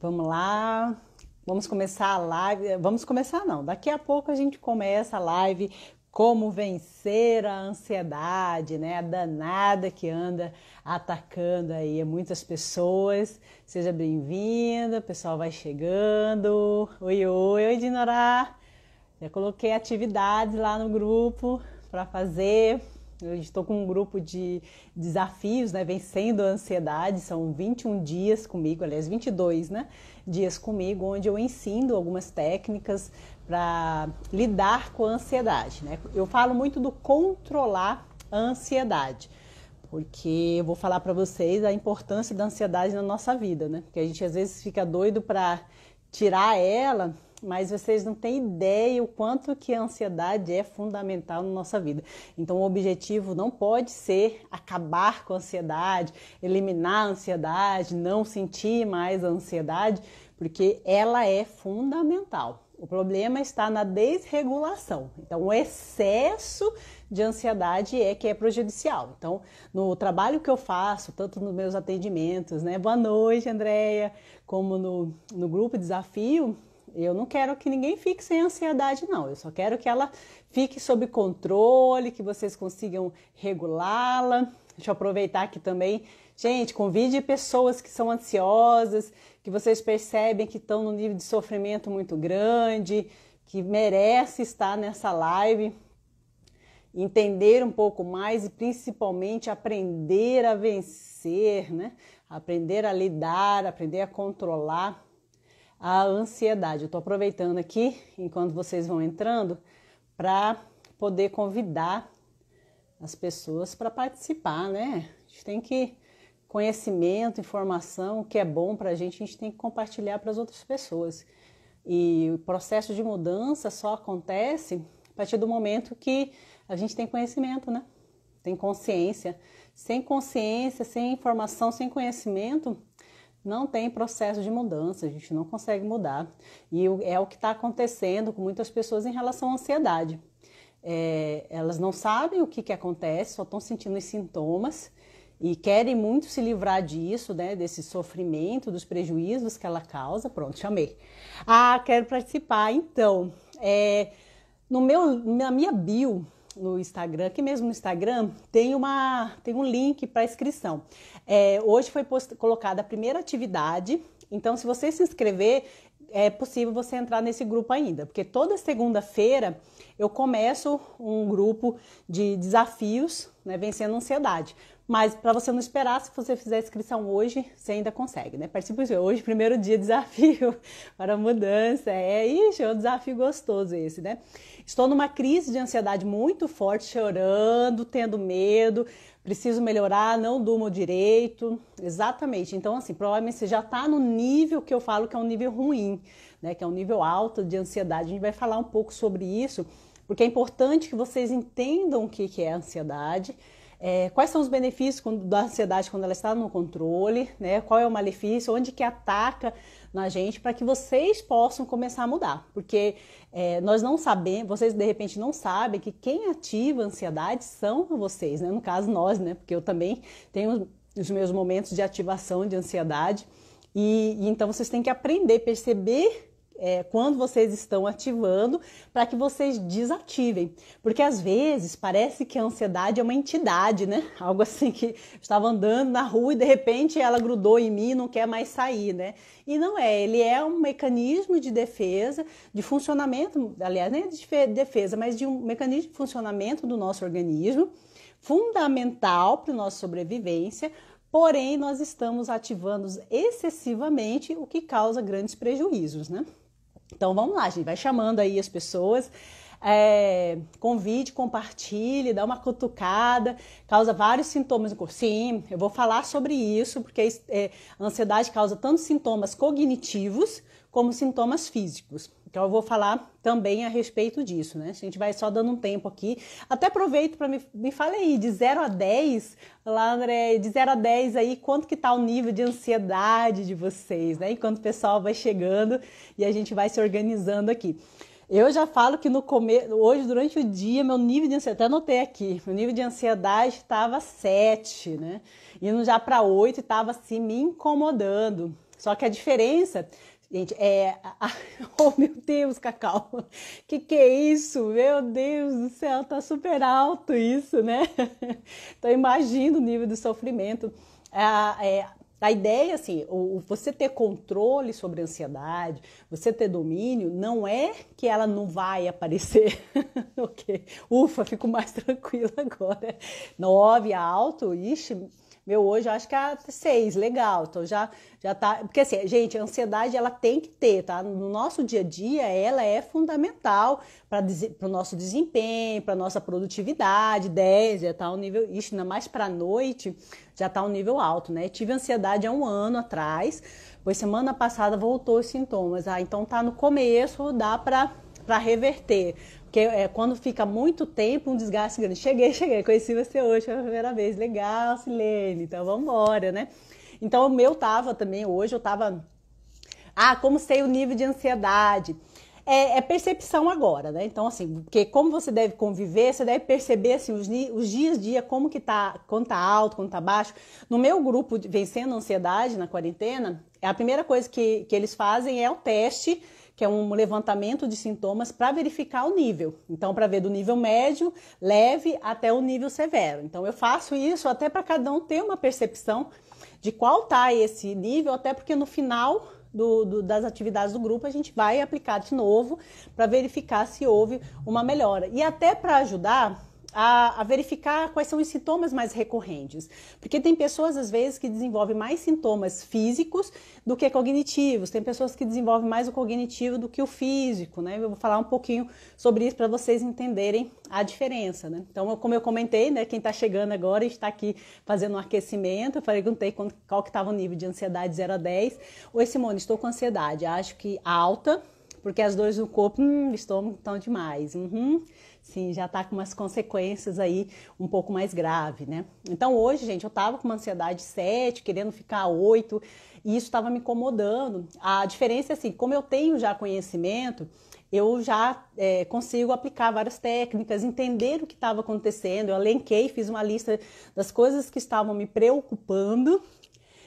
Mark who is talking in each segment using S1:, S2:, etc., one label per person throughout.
S1: Vamos lá, vamos começar a live. Vamos começar não, daqui a pouco a gente começa a live como vencer a ansiedade, né? A danada que anda atacando aí muitas pessoas. Seja bem-vinda, o pessoal vai chegando. Oi, Dinorá. Já coloquei atividades lá no grupo para fazer. Eu estou com um grupo de desafios, né? Vencendo a ansiedade. São 21 dias comigo, aliás, 22, né? Dias comigo, onde eu ensino algumas técnicas para lidar com a ansiedade, né? Eu falo muito do controlar a ansiedade, porque eu vou falar para vocês a importância da ansiedade na nossa vida, né? Porque a gente às vezes fica doido para tirar ela, mas vocês não têm ideia o quanto que a ansiedade é fundamental na nossa vida. Então o objetivo não pode ser acabar com a ansiedade, eliminar a ansiedade, não sentir mais a ansiedade, porque ela é fundamental. O problema está na desregulação. Então, o excesso de ansiedade é que é prejudicial. Então, no trabalho que eu faço, tanto nos meus atendimentos, né? Boa noite, Andréia, como no grupo Desafio, eu não quero que ninguém fique sem ansiedade, não. Eu só quero que ela fique sob controle, que vocês consigam regulá-la. Deixa eu aproveitar aqui também. Gente, convide pessoas que são ansiosas, que vocês percebem que estão num nível de sofrimento muito grande, que merece estar nessa live, entender um pouco mais e principalmente aprender a vencer, né? Aprender a lidar, aprender a controlar a ansiedade. Eu estou aproveitando aqui, enquanto vocês vão entrando, para poder convidar as pessoas para participar, né? A gente tem que conhecimento, informação, o que é bom para a gente tem que compartilhar para as outras pessoas. E o processo de mudança só acontece a partir do momento que a gente tem conhecimento, né? Tem consciência. Sem consciência, sem informação, sem conhecimento, não tem processo de mudança, a gente não consegue mudar. E é o que está acontecendo com muitas pessoas em relação à ansiedade. Elas não sabem o que acontece, só estão sentindo os sintomas e querem muito se livrar disso, né, desse sofrimento, dos prejuízos que ela causa. Pronto, chamei. Quero participar. Então, na minha bio no Instagram, aqui mesmo no Instagram, tem um link para inscrição. Hoje foi colocada a primeira atividade, então se você se inscrever, é possível você entrar nesse grupo ainda, porque toda segunda-feira eu começo um grupo de desafios, né, vencendo a ansiedade. Mas para você não esperar, se você fizer a inscrição hoje, você ainda consegue, né? Participe hoje, primeiro dia de desafio para a mudança. É um desafio gostoso esse, né? Estou numa crise de ansiedade muito forte, chorando, tendo medo, preciso melhorar, não durmo direito. Exatamente. Então, assim, provavelmente você já está no nível que eu falo que é um nível ruim, né? Que é um nível alto de ansiedade. A gente vai falar um pouco sobre isso, porque é importante que vocês entendam o que é a ansiedade. Quais são os benefícios da ansiedade quando ela está no controle, né? Qual é o malefício, onde que ataca na gente, para que vocês possam começar a mudar. Porque nós não sabemos, vocês de repente não sabem que quem ativa a ansiedade são vocês, né? No caso nós, né? Porque eu também tenho os meus momentos de ativação de ansiedade e então vocês têm que aprender, perceber quando vocês estão ativando, para que vocês desativem. Porque às vezes parece que a ansiedade é uma entidade, né? Algo assim que eu estava andando na rua e de repente ela grudou em mim e não quer mais sair, né? E não é, ele é um mecanismo de defesa, de funcionamento, aliás, nem de defesa, mas de um mecanismo de funcionamento do nosso organismo, fundamental para a nossa sobrevivência. Porém, nós estamos ativando excessivamente, o que causa grandes prejuízos, né? Então vamos lá, gente, vai chamando aí as pessoas, convide, compartilhe, dá uma cutucada, causa vários sintomas no corpo. Sim, eu vou falar sobre isso, porque a ansiedade causa tanto sintomas cognitivos como sintomas físicos. Então eu vou falar também a respeito disso, né? A gente vai só dando um tempo aqui. Até aproveito para me fale aí, de 0 a 10, lá, André, de 0 a 10 aí, quanto que tá o nível de ansiedade de vocês, né? Enquanto o pessoal vai chegando e a gente vai se organizando aqui. Eu já falo que hoje, durante o dia, meu nível de ansiedade, até anotei aqui, meu nível de ansiedade estava 7, né? Indo já para 8 e estava assim me incomodando. Só que a diferença, gente, oh, meu Deus, Cacau, que é isso? Meu Deus do céu, tá super alto isso, né? Então imagina o nível de sofrimento. A ideia, assim, você ter controle sobre a ansiedade, você ter domínio, não é que ela não vai aparecer. Ok, ufa, fico mais tranquila agora. 9 alto, ixi, meu, hoje eu acho que é 6, legal. Então já tá. Porque assim, gente, a ansiedade ela tem que ter, tá? No nosso dia a dia, ela é fundamental para o nosso desempenho, para nossa produtividade. 10 já tá um nível. Ixi, ainda mais para a noite, já tá um nível alto, né? Tive ansiedade há um ano atrás, pois semana passada voltou os sintomas. Então tá no começo, dá para reverter. Porque quando fica muito tempo, um desgaste grande. Cheguei, conheci você hoje pela primeira vez. Legal, Silene, então vamos embora, né? Então o meu tava também, hoje eu tava... como sei o nível de ansiedade? É percepção agora, né? Então, assim, porque como você deve conviver, você deve perceber, assim, os dias a dia, como que tá, quando tá alto, quando tá baixo. No meu grupo Vencendo a Ansiedade, na quarentena, a primeira coisa que eles fazem é o teste, que é um levantamento de sintomas para verificar o nível. Então, para ver do nível médio, leve, até o nível severo. Então, eu faço isso até para cada um ter uma percepção de qual tá esse nível, até porque no final das atividades do grupo a gente vai aplicar de novo para verificar se houve uma melhora. E até para ajudar a verificar quais são os sintomas mais recorrentes. Porque tem pessoas, às vezes, que desenvolvem mais sintomas físicos do que cognitivos. Tem pessoas que desenvolvem mais o cognitivo do que o físico, né? Eu vou falar um pouquinho sobre isso para vocês entenderem a diferença, né? Então, como eu comentei, né? Quem está chegando agora está aqui fazendo um aquecimento. Eu perguntei qual que estava o nível de ansiedade 0 a 10. Oi, Simone, estou com ansiedade. Acho que alta, porque as dores no corpo, estômago estão demais. Sim, já tá com umas consequências aí um pouco mais grave, né? Então hoje, gente, eu tava com uma ansiedade 7, querendo ficar 8, e isso estava me incomodando. A diferença é assim, como eu tenho já conhecimento, eu já consigo aplicar várias técnicas, entender o que estava acontecendo. Eu elenquei, fiz uma lista das coisas que estavam me preocupando.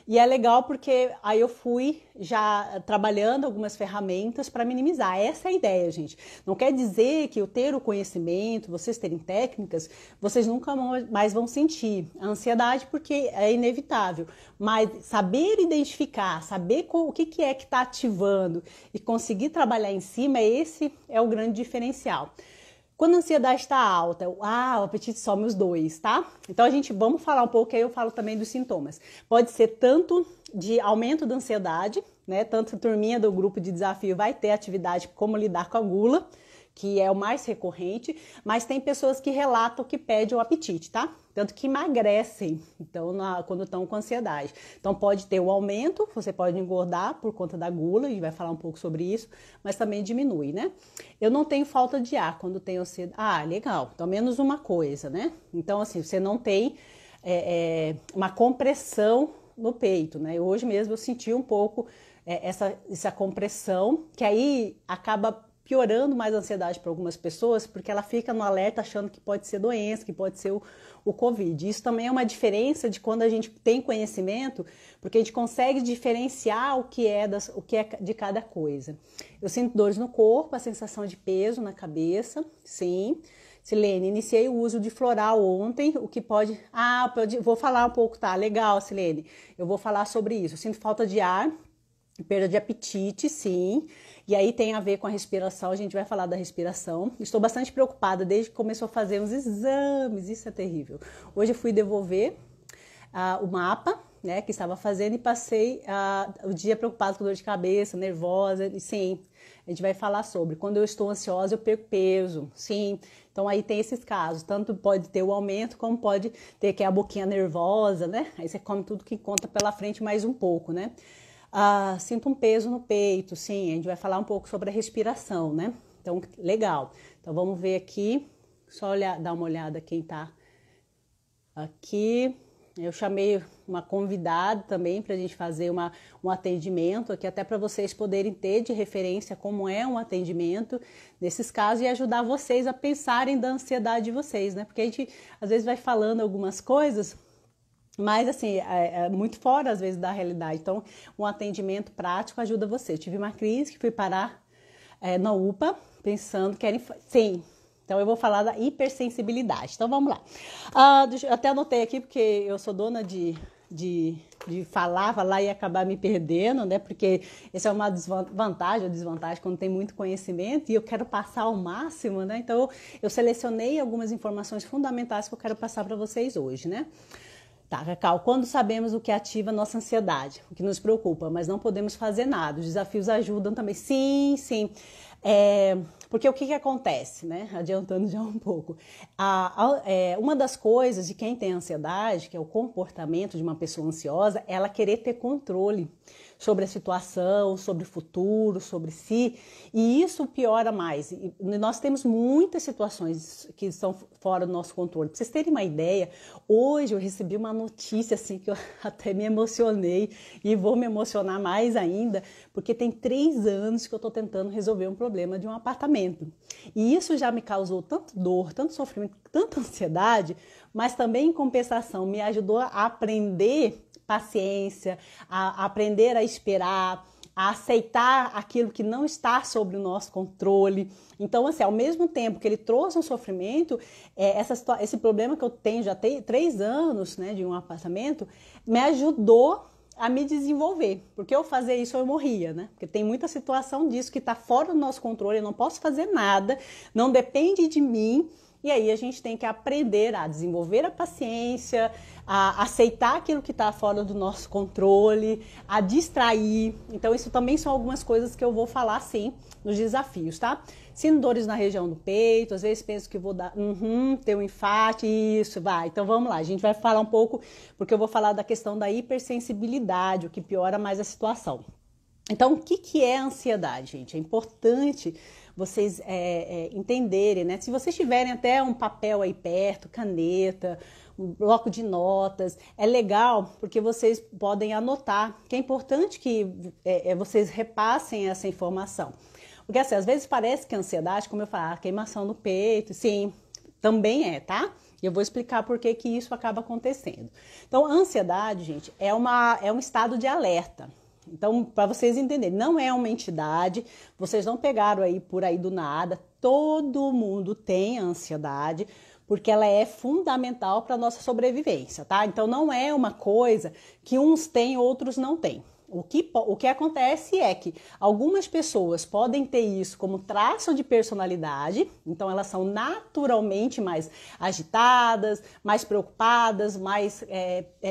S1: E é legal porque aí eu fui já trabalhando algumas ferramentas para minimizar. Essa é a ideia, gente. Não quer dizer que eu ter o conhecimento, vocês terem técnicas, vocês nunca mais vão sentir a ansiedade, porque é inevitável. Mas saber identificar, saber o que é que está ativando e conseguir trabalhar em cima, esse é o grande diferencial. Quando a ansiedade está alta, o apetite some os dois, tá? Então vamos falar um pouco, aí eu falo também dos sintomas. Pode ser tanto de aumento da ansiedade, né? Tanto a turminha do grupo de desafio vai ter atividade como lidar com a gula, que é o mais recorrente, mas tem pessoas que relatam que perde o apetite, tá? Tanto que emagrecem, então, quando estão com ansiedade. Então, pode ter o aumento, você pode engordar por conta da gula, a gente vai falar um pouco sobre isso, mas também diminui, né? Eu não tenho falta de ar quando tenho ansiedade. Legal, então menos uma coisa, né? Então, assim, você não tem uma compressão no peito, né? Hoje mesmo eu senti um pouco essa compressão, que aí acaba piorando mais a ansiedade para algumas pessoas, porque ela fica no alerta achando que pode ser doença, que pode ser o Covid. Isso também é uma diferença de quando a gente tem conhecimento, porque a gente consegue diferenciar o que é de cada coisa. Eu sinto dores no corpo, a sensação de peso na cabeça, sim. Silene, iniciei o uso de floral ontem, o que pode... vou falar um pouco, tá? Legal, Silene. Eu vou falar sobre isso. Eu sinto falta de ar, perda de apetite, sim. E aí tem a ver com a respiração, a gente vai falar da respiração. Estou bastante preocupada desde que começou a fazer uns exames, isso é terrível. Hoje eu fui devolver o mapa, né, que estava fazendo e passei o dia preocupada com dor de cabeça, nervosa, e sim, a gente vai falar sobre. Quando eu estou ansiosa, eu perco peso, sim. Então aí tem esses casos, tanto pode ter o aumento, como pode ter que a boquinha nervosa, né? Aí você come tudo que conta pela frente mais um pouco, né? Sinto um peso no peito, sim, a gente vai falar um pouco sobre a respiração, né? Então, legal. Então, vamos ver aqui, só dar uma olhada quem tá aqui. Eu chamei uma convidada também para a gente fazer um atendimento aqui, até para vocês poderem ter de referência como é um atendimento nesses casos e ajudar vocês a pensarem da ansiedade de vocês, né? Porque a gente, às vezes, vai falando algumas coisas Mas, assim, é muito fora, às vezes, da realidade. Então, um atendimento prático ajuda você. Eu tive uma crise que fui parar na UPA, pensando que era... Sim, então eu vou falar da hipersensibilidade. Então, vamos lá. Eu até anotei aqui, porque eu sou dona de falar e acabar me perdendo, né? Porque essa é uma desvantagem ou desvantagem quando tem muito conhecimento e eu quero passar ao máximo, né? Então, eu selecionei algumas informações fundamentais que eu quero passar para vocês hoje, né? Tá, Cacau, quando sabemos o que ativa nossa ansiedade, o que nos preocupa, mas não podemos fazer nada, os desafios ajudam também. Sim, sim. Porque o que acontece, né? Adiantando já um pouco. Uma das coisas de quem tem ansiedade, que é o comportamento de uma pessoa ansiosa, é ela querer ter controle sobre a situação, sobre o futuro, sobre si, e isso piora mais. E nós temos muitas situações que estão fora do nosso controle. Para vocês terem uma ideia, hoje eu recebi uma notícia assim que eu até me emocionei e vou me emocionar mais ainda, porque tem 3 anos que eu estou tentando resolver um problema de um apartamento. E isso já me causou tanto dor, tanto sofrimento, tanta ansiedade, mas também em compensação me ajudou a aprender paciência, a aprender a esperar, a aceitar aquilo que não está sob o nosso controle. Então, assim, ao mesmo tempo que ele trouxe um sofrimento, esse problema que eu tenho já tem 3 anos, né, de um apartamento, me ajudou a me desenvolver, porque eu fazer isso eu morria, né? Porque tem muita situação disso que está fora do nosso controle, eu não posso fazer nada, não depende de mim. E aí a gente tem que aprender a desenvolver a paciência, a aceitar aquilo que está fora do nosso controle, a distrair. Então isso também são algumas coisas que eu vou falar sim nos desafios, tá? Sinto dores na região do peito, às vezes penso que vou dar, ter um infarto, isso, vai. Então vamos lá, a gente vai falar um pouco, porque eu vou falar da questão da hipersensibilidade, o que piora mais a situação. Então, o que é a ansiedade, gente? É importante vocês entenderem, né? Se vocês tiverem até um papel aí perto, caneta, um bloco de notas, é legal porque vocês podem anotar, que é importante que vocês repassem essa informação. Porque assim, às vezes parece que a ansiedade, como eu falo, queimação no peito, sim, também tá? E eu vou explicar por que isso acaba acontecendo. Então, a ansiedade, gente, é um estado de alerta. Então, para vocês entenderem, não é uma entidade, vocês não pegaram aí por aí do nada, todo mundo tem ansiedade, porque ela é fundamental para a nossa sobrevivência, tá? Então, não é uma coisa que uns têm, outros não têm. O que acontece é que algumas pessoas podem ter isso como traço de personalidade, então elas são naturalmente mais agitadas, mais preocupadas, mais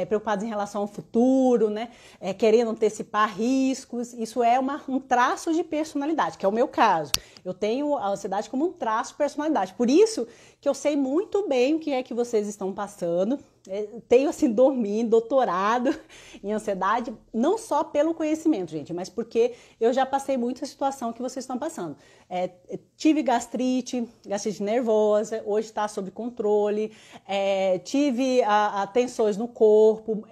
S1: preocupadas em relação ao futuro, né? Querendo antecipar riscos. Isso é um traço de personalidade, que é o meu caso. Eu tenho a ansiedade como um traço de personalidade. Por isso que eu sei muito bem o que é que vocês estão passando. Tenho assim dormindo, doutorado em ansiedade, não só pelo conhecimento, gente, mas porque eu já passei muita situação que vocês estão passando. Tive gastrite nervosa, hoje está sob controle, tive tensões no corpo,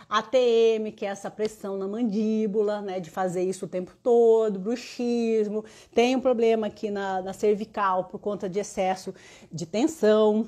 S1: ATM, que é essa pressão na mandíbula, né, de fazer isso o tempo todo, bruxismo, tenho um problema aqui na cervical por conta de excesso de tensão.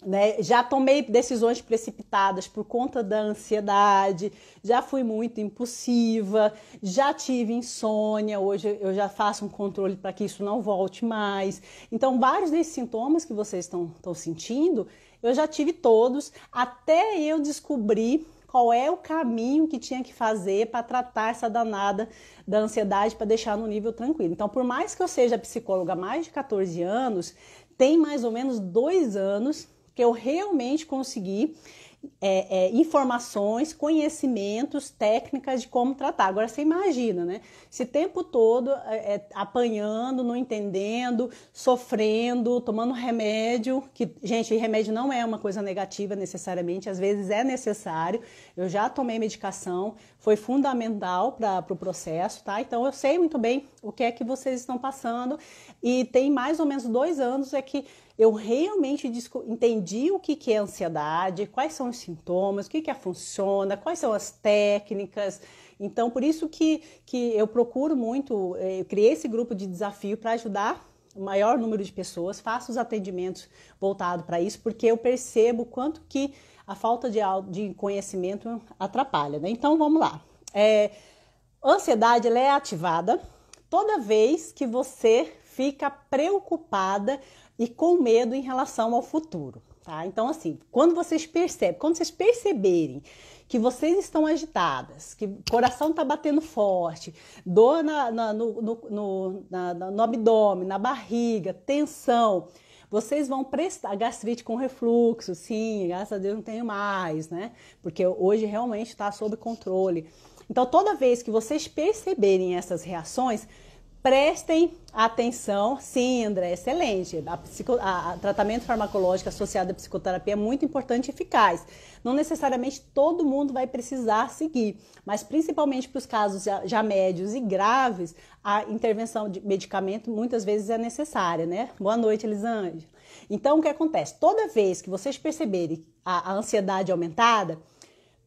S1: Né? Já tomei decisões precipitadas por conta da ansiedade, já fui muito impulsiva, já tive insônia, hoje eu já faço um controle para que isso não volte mais. Então, vários desses sintomas que vocês estão sentindo, eu já tive todos, até eu descobrir qual é o caminho que tinha que fazer para tratar essa danada da ansiedade, para deixar no nível tranquilo. Então, por mais que eu seja psicóloga há mais de 14 anos, tem mais ou menos 2 anos que eu realmente consegui informações, conhecimentos, técnicas de como tratar. Agora você imagina, né? Esse tempo todo apanhando, não entendendo, sofrendo, tomando remédio, que, gente, remédio não é uma coisa negativa necessariamente, às vezes é necessário. Eu já tomei medicação, foi fundamental para o processo, tá? Então eu sei muito bem o que é que vocês estão passando e tem mais ou menos 2 anos que eu realmente entendi o que é ansiedade, quais são os sintomas, o que funciona, quais são as técnicas. Então, por isso que eu procuro muito, eu criei esse grupo de desafio para ajudar o maior número de pessoas, faço os atendimentos voltados para isso, porque eu percebo quanto que a falta de conhecimento atrapalha, né? Então vamos lá. A ansiedade ela é ativada toda vez que você fica preocupada e com medo em relação ao futuro, tá? Então, assim, quando vocês perceberem que vocês estão agitadas, que o coração está batendo forte, dor no abdômen, na barriga, tensão, vocês vão prestar gastrite com refluxo, sim, graças a Deus não tenho mais, né? Porque hoje realmente está sob controle. Então, toda vez que vocês perceberem essas reações, prestem atenção. Sim, André, excelente. A tratamento farmacológico associado à psicoterapia é muito importante e eficaz. Não necessariamente todo mundo vai precisar seguir, mas principalmente para os casos já médios e graves, a intervenção de medicamento muitas vezes é necessária, né? Boa noite, Elisângela. Então, o que acontece? Toda vez que vocês perceberem a ansiedade aumentada,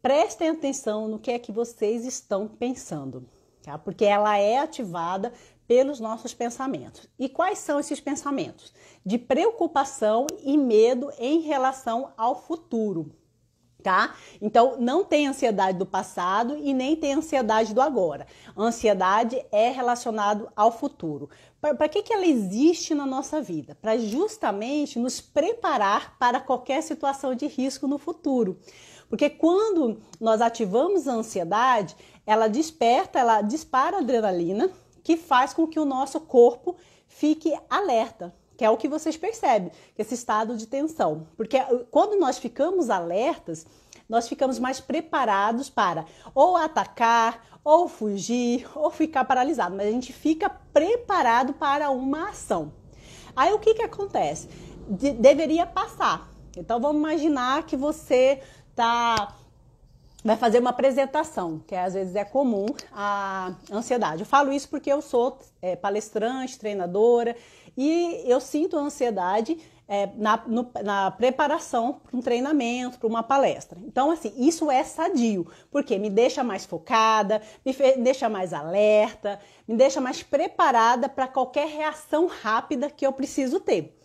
S1: prestem atenção no que é que vocês estão pensando, tá? Porque ela é ativada pelos nossos pensamentos. E quais são esses pensamentos? De preocupação e medo em relação ao futuro, tá? Então, não tem ansiedade do passado e nem tem ansiedade do agora. A ansiedade é relacionada ao futuro. Para que ela existe na nossa vida? Para justamente nos preparar para qualquer situação de risco no futuro. Porque quando nós ativamos a ansiedade, ela dispara adrenalina, que faz com que o nosso corpo fique alerta, que é o que vocês percebem, esse estado de tensão. Porque quando nós ficamos alertas, nós ficamos mais preparados para ou atacar, ou fugir, ou ficar paralisado. Mas a gente fica preparado para uma ação. Aí o que acontece? Deveria passar. Então vamos imaginar que você vai fazer uma apresentação, que às vezes é comum a ansiedade. Eu falo isso porque eu sou palestrante, treinadora, e eu sinto a ansiedade na preparação para um treinamento, para uma palestra. Então, assim, isso é sadio, porque me deixa mais focada, me deixa mais alerta, me deixa mais preparada para qualquer reação rápida que eu preciso ter.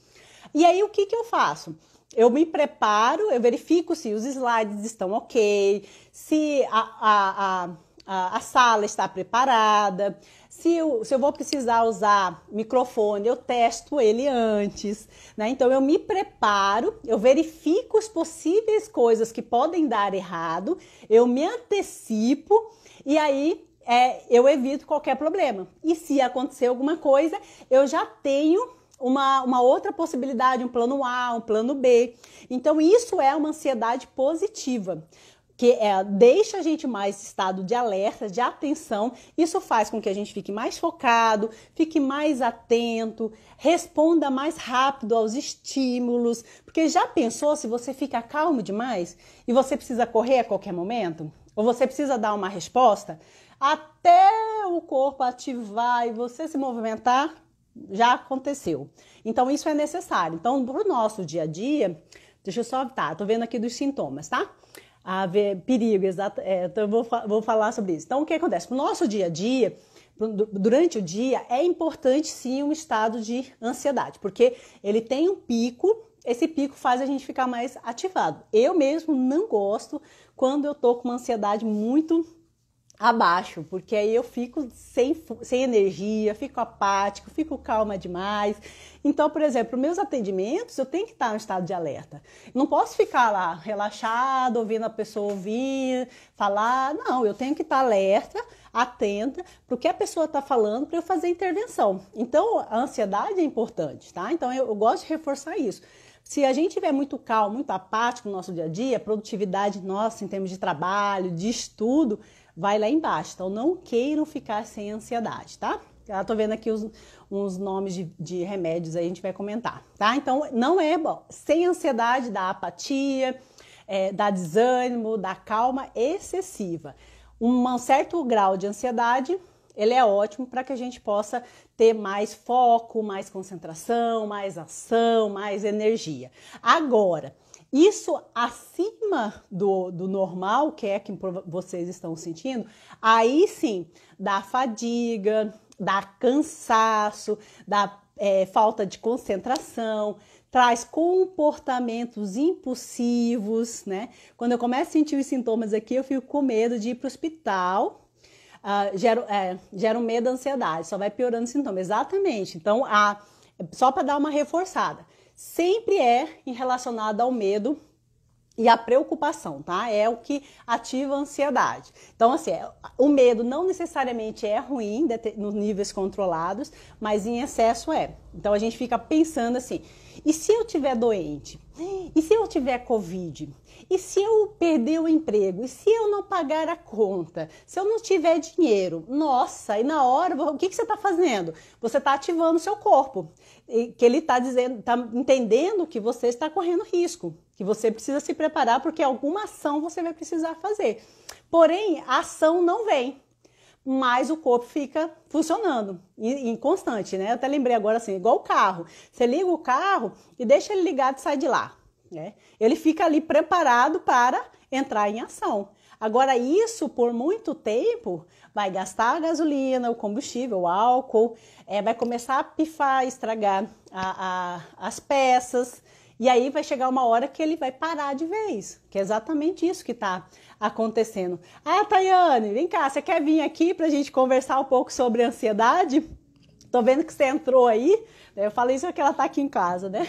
S1: E aí, o que eu faço? Eu me preparo, eu verifico se os slides estão ok, se a sala está preparada, se eu vou precisar usar microfone, eu testo ele antes, né? Então, eu me preparo, eu verifico as possíveis coisas que podem dar errado, eu me antecipo e aí eu evito qualquer problema. E se acontecer alguma coisa, eu já tenho uma outra possibilidade, um plano A, um plano B. Então, isso é uma ansiedade positiva, que deixa a gente mais em estado de alerta, de atenção. Isso faz com que a gente fique mais focado, fique mais atento, responda mais rápido aos estímulos. Porque já pensou se você fica calmo demais e você precisa correr a qualquer momento? Ou você precisa dar uma resposta? Até o corpo ativar e você se movimentar, já aconteceu. Então, isso é necessário. Então, para o nosso dia a dia, deixa eu só, tô vendo aqui dos sintomas, tá? Perigo, exato. Então, eu vou falar sobre isso. Então, o que acontece? Para o nosso dia a dia, durante o dia, é importante sim um estado de ansiedade, porque ele tem um pico, esse pico faz a gente ficar mais ativado. Eu mesmo não gosto quando eu tô com uma ansiedade muito abaixo, porque aí eu fico sem energia, fico apático, fico calma demais. Então, por exemplo, meus atendimentos, eu tenho que estar no estado de alerta. Não posso ficar lá relaxado, ouvindo a pessoa ouvir, falar. Não, eu tenho que estar alerta, atenta para o que a pessoa está falando para eu fazer intervenção. Então, a ansiedade é importante, tá? Então, eu gosto de reforçar isso. Se a gente estiver muito calmo, muito apático no nosso dia a dia, a produtividade nossa em termos de trabalho, de estudo, vai lá embaixo. Então, não queiram ficar sem ansiedade, tá? Eu tô vendo aqui uns nomes de remédios aí, a gente vai comentar, tá? Então, não é bom. Sem ansiedade, dá apatia, dá desânimo, dá calma excessiva. Um certo grau de ansiedade, ele é ótimo para que a gente possa ter mais foco, mais concentração, mais ação, mais energia. Agora, isso acima do normal, que é que vocês estão sentindo, aí sim, dá fadiga, dá cansaço, dá falta de concentração, traz comportamentos impulsivos, né? Quando eu começo a sentir os sintomas aqui, eu fico com medo de ir para o hospital. Gera um medo, ansiedade, só vai piorando os sintomas. Exatamente. Então, só para dar uma reforçada, sempre é relacionado ao medo e a preocupação, tá? É o que ativa a ansiedade. Então, assim, o medo não necessariamente é ruim nos níveis controlados, mas em excesso é. Então, a gente fica pensando assim, e se eu tiver doente? E se eu tiver Covid? E se eu perder o emprego? E se eu não pagar a conta? Se eu não tiver dinheiro? Nossa, e na hora, o que você está fazendo? Você está ativando o seu corpo, que ele está dizendo, está entendendo que você está correndo risco, que você precisa se preparar porque alguma ação você vai precisar fazer. Porém, a ação não vem, mas o corpo fica funcionando em constante, né? Eu até lembrei agora assim, igual o carro. Você liga o carro e deixa ele ligado e sai de lá, né? Ele fica ali preparado para entrar em ação. Agora, isso por muito tempo vai gastar a gasolina, o combustível, o álcool, vai começar a pifar, estragar as peças. E aí vai chegar uma hora que ele vai parar de vez, que é exatamente isso que está acontecendo. Ah, Tayane, vem cá, você quer vir aqui para a gente conversar um pouco sobre ansiedade? Tô vendo que você entrou aí, eu falei isso porque ela tá aqui em casa, né?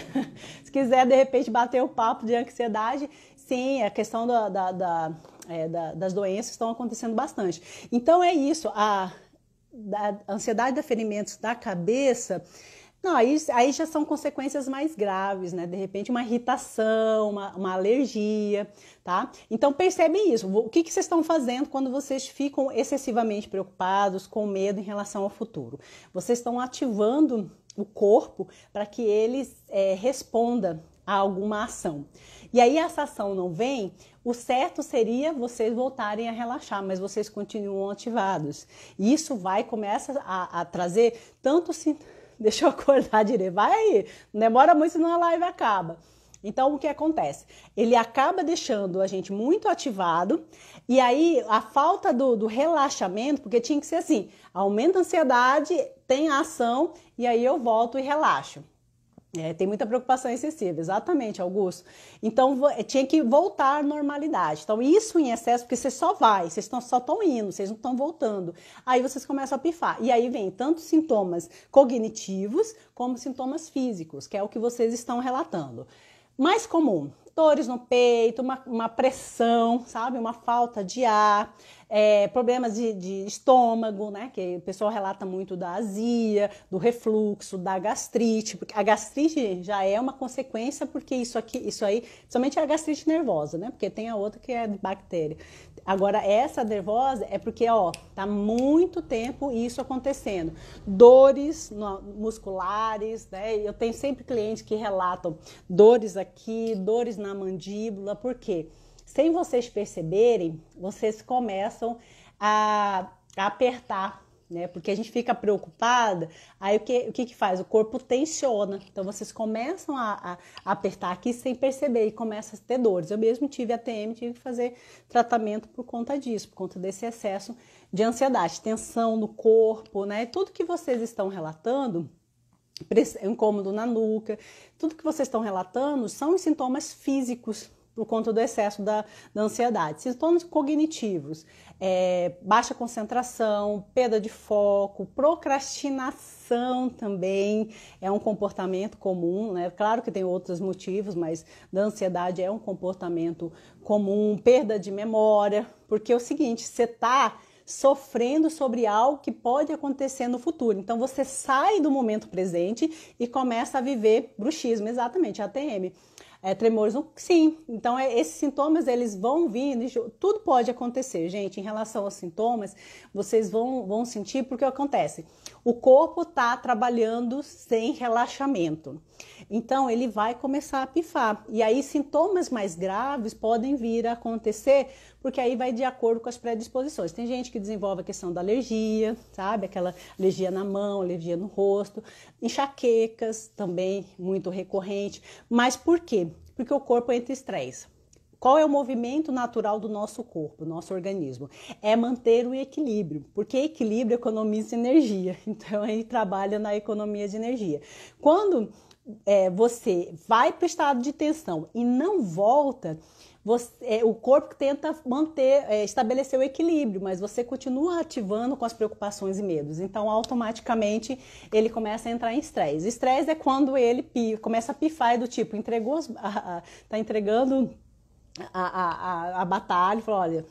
S1: Se quiser, de repente, bater o papo de ansiedade, sim, a questão das doenças estão acontecendo bastante. Então é isso, a ansiedade de ferimentos da cabeça. Não, aí já são consequências mais graves, né? De repente, uma irritação, uma alergia, tá? Então, percebem isso. O que vocês estão fazendo quando vocês ficam excessivamente preocupados, com medo em relação ao futuro? Vocês estão ativando o corpo para que ele responda a alguma ação. E aí, essa ação não vem, o certo seria vocês voltarem a relaxar, mas vocês continuam ativados. E isso começa a trazer tanto... Deixa eu acordar direito. Vai aí, não demora muito, senão a live acaba. Então, o que acontece? Ele acaba deixando a gente muito ativado, e aí a falta do relaxamento, porque tinha que ser assim, aumenta a ansiedade, tem a ação, e aí eu volto e relaxo. Tem muita preocupação excessiva, exatamente, Augusto. Então, tinha que voltar à normalidade. Então, isso em excesso, porque você só vai, vocês só estão indo, vocês não estão voltando. Aí vocês começam a pifar. E aí vem tanto sintomas cognitivos, como sintomas físicos, que é o que vocês estão relatando. Mais comum, dores no peito, uma pressão, sabe? Uma falta de ar, problemas de estômago, né? Que o pessoal relata muito da azia, do refluxo, da gastrite, porque a gastrite já é uma consequência, porque isso aí, somente é a gastrite nervosa, né? Porque tem a outra que é de bactéria. Agora, essa nervosa é porque, tá muito tempo isso acontecendo. Dores musculares, né? Eu tenho sempre clientes que relatam dores aqui, dores na mandíbula, por quê? Sem vocês perceberem, vocês começam a apertar, né? Porque a gente fica preocupada, aí o que faz? O corpo tensiona, então vocês começam a apertar aqui sem perceber e começam a ter dores. Eu mesmo tive ATM, tive que fazer tratamento por conta disso, por conta desse excesso de ansiedade, tensão no corpo, né? Tudo que vocês estão relatando, incômodo na nuca, tudo que vocês estão relatando são os sintomas físicos por conta do excesso da ansiedade. Sintomas cognitivos, baixa concentração, perda de foco, procrastinação também é um comportamento comum, né? Claro que tem outros motivos, mas da ansiedade é um comportamento comum, perda de memória, porque é o seguinte, você está sofrendo sobre algo que pode acontecer no futuro. Então, você sai do momento presente e começa a viver bruxismo, exatamente, ATM. Tremores, sim. Então, esses sintomas, eles vão vindo, tudo pode acontecer, gente. Em relação aos sintomas, vocês vão sentir, porque acontece? O corpo está trabalhando sem relaxamento. Então, ele vai começar a pifar. E aí, sintomas mais graves podem vir a acontecer, porque aí vai de acordo com as predisposições. Tem gente que desenvolve a questão da alergia, sabe? Aquela alergia na mão, alergia no rosto. Enxaquecas, também muito recorrente. Mas por quê? Porque o corpo entra em estresse. Qual é o movimento natural do nosso corpo, nosso organismo? É manter o equilíbrio, porque equilíbrio economiza energia. Então, ele trabalha na economia de energia. Quando você vai para o estado de tensão e não volta, o corpo tenta manter, estabelecer o equilíbrio, mas você continua ativando com as preocupações e medos. Então, automaticamente, ele começa a entrar em estresse. Estresse é quando ele começa a pifar, do tipo, tá entregando a batalha e fala, olha,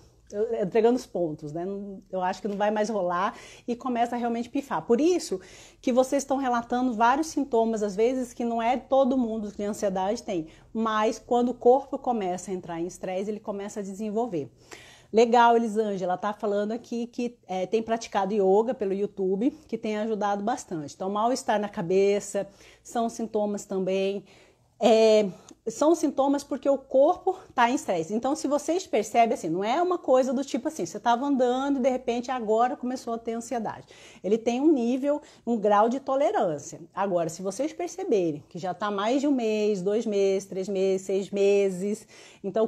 S1: entregando os pontos, né? Eu acho que não vai mais rolar e começa a realmente pifar. Por isso que vocês estão relatando vários sintomas, às vezes, que não é todo mundo que tem ansiedade tem, mas quando o corpo começa a entrar em estresse, ele começa a desenvolver. Legal, Elisângela, tá falando aqui que tem praticado yoga pelo YouTube, que tem ajudado bastante. Então, mal-estar na cabeça são sintomas também. São sintomas porque o corpo está em estresse. Então, se vocês percebem, assim, não é uma coisa do tipo assim, você estava andando e de repente agora começou a ter ansiedade. Ele tem um nível, um grau de tolerância. Agora, se vocês perceberem que já está mais de 1 mês, 2 meses, 3 meses, 6 meses, então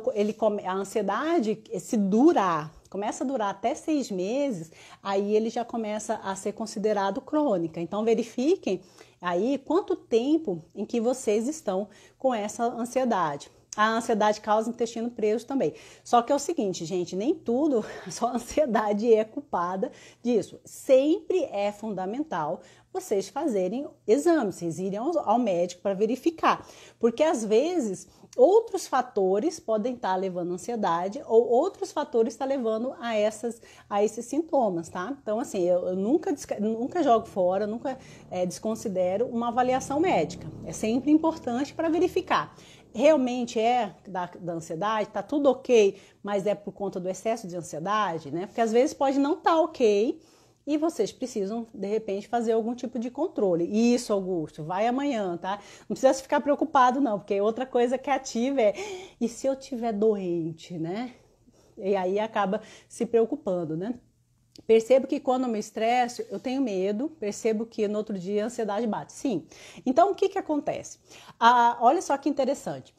S1: a ansiedade, se durar, começa a durar até 6 meses, aí ele já começa a ser considerado crônica. Então, verifiquem aí quanto tempo em que vocês estão com essa ansiedade. A ansiedade causa intestino preso também. Só que é o seguinte, gente, nem tudo, só a ansiedade é culpada disso. Sempre é fundamental vocês fazerem exames, vocês irem ao médico para verificar. Porque às vezes outros fatores podem estar levando à ansiedade ou outros fatores estão levando a esses sintomas, tá? Então, assim, eu nunca jogo fora, nunca desconsidero uma avaliação médica. É sempre importante para verificar. Realmente é da ansiedade, tá tudo ok, mas é por conta do excesso de ansiedade, né? Porque às vezes pode não estar ok e vocês precisam, de repente, fazer algum tipo de controle. Isso, Augusto, vai amanhã, tá? Não precisa ficar preocupado, não, porque outra coisa que ativa e se eu tiver doente, né? E aí acaba se preocupando, né? Percebo que quando eu me estresso, eu tenho medo, percebo que no outro dia a ansiedade bate. Sim. Então, o que acontece? Olha só que interessante.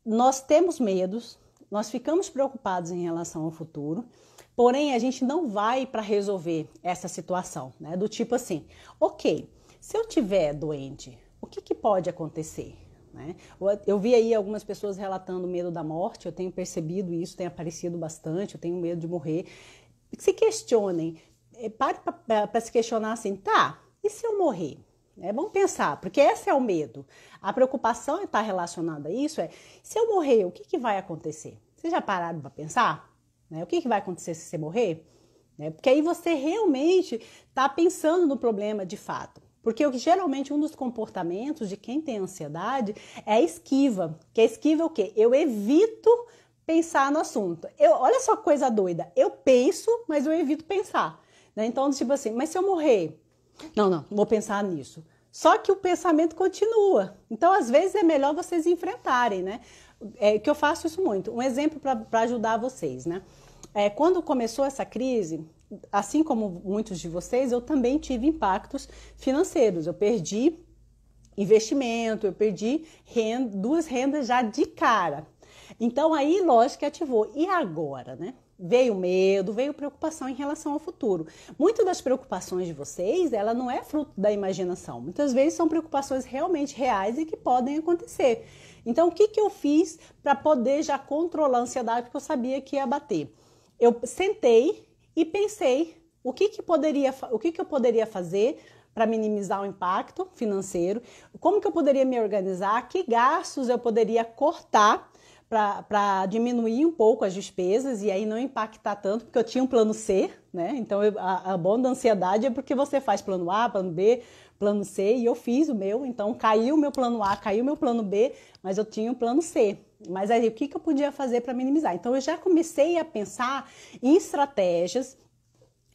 S1: Nós temos medos, nós ficamos preocupados em relação ao futuro, porém a gente não vai para resolver essa situação, né? Do tipo assim, ok, se eu tiver doente, o que pode acontecer? Né? Eu vi aí algumas pessoas relatando medo da morte, eu tenho percebido isso, tem aparecido bastante, eu tenho medo de morrer. Se questionem, pare para se questionar assim, tá, e se eu morrer? Vamos pensar, porque esse é o medo. A preocupação está relacionada a isso, se eu morrer, o que vai acontecer? Vocês já pararam para pensar? O que vai acontecer se você morrer? Porque aí você realmente está pensando no problema de fato. Porque geralmente um dos comportamentos de quem tem ansiedade é a esquiva. Que a esquiva é o quê? Eu evito pensar no assunto. Olha só que coisa doida. Eu penso, mas eu evito pensar. Então, tipo assim, mas se eu morrer? Não vou pensar nisso. Só que o pensamento continua. Então, às vezes, é melhor vocês enfrentarem, né? Que eu faço isso muito. Um exemplo para ajudar vocês, né? Quando começou essa crise, assim como muitos de vocês, eu também tive impactos financeiros. Eu perdi investimento, eu perdi duas rendas já de cara. Então, aí, lógico que ativou. E agora, né? Veio medo, veio preocupação em relação ao futuro. Muitas das preocupações de vocês, ela não é fruto da imaginação. Muitas vezes são preocupações realmente reais e que podem acontecer. Então, o que eu fiz para poder já controlar a ansiedade, porque eu sabia que ia bater? Eu sentei e pensei o que eu poderia fazer para minimizar o impacto financeiro, como que eu poderia me organizar, que gastos eu poderia cortar para diminuir um pouco as despesas e aí não impactar tanto, porque eu tinha um plano C, né? Então, a bom da ansiedade é porque você faz plano A, plano B, plano C, e eu fiz o meu, então caiu o meu plano A, caiu o meu plano B, mas eu tinha um plano C. Mas aí, o que eu podia fazer para minimizar? Então, eu já comecei a pensar em estratégias,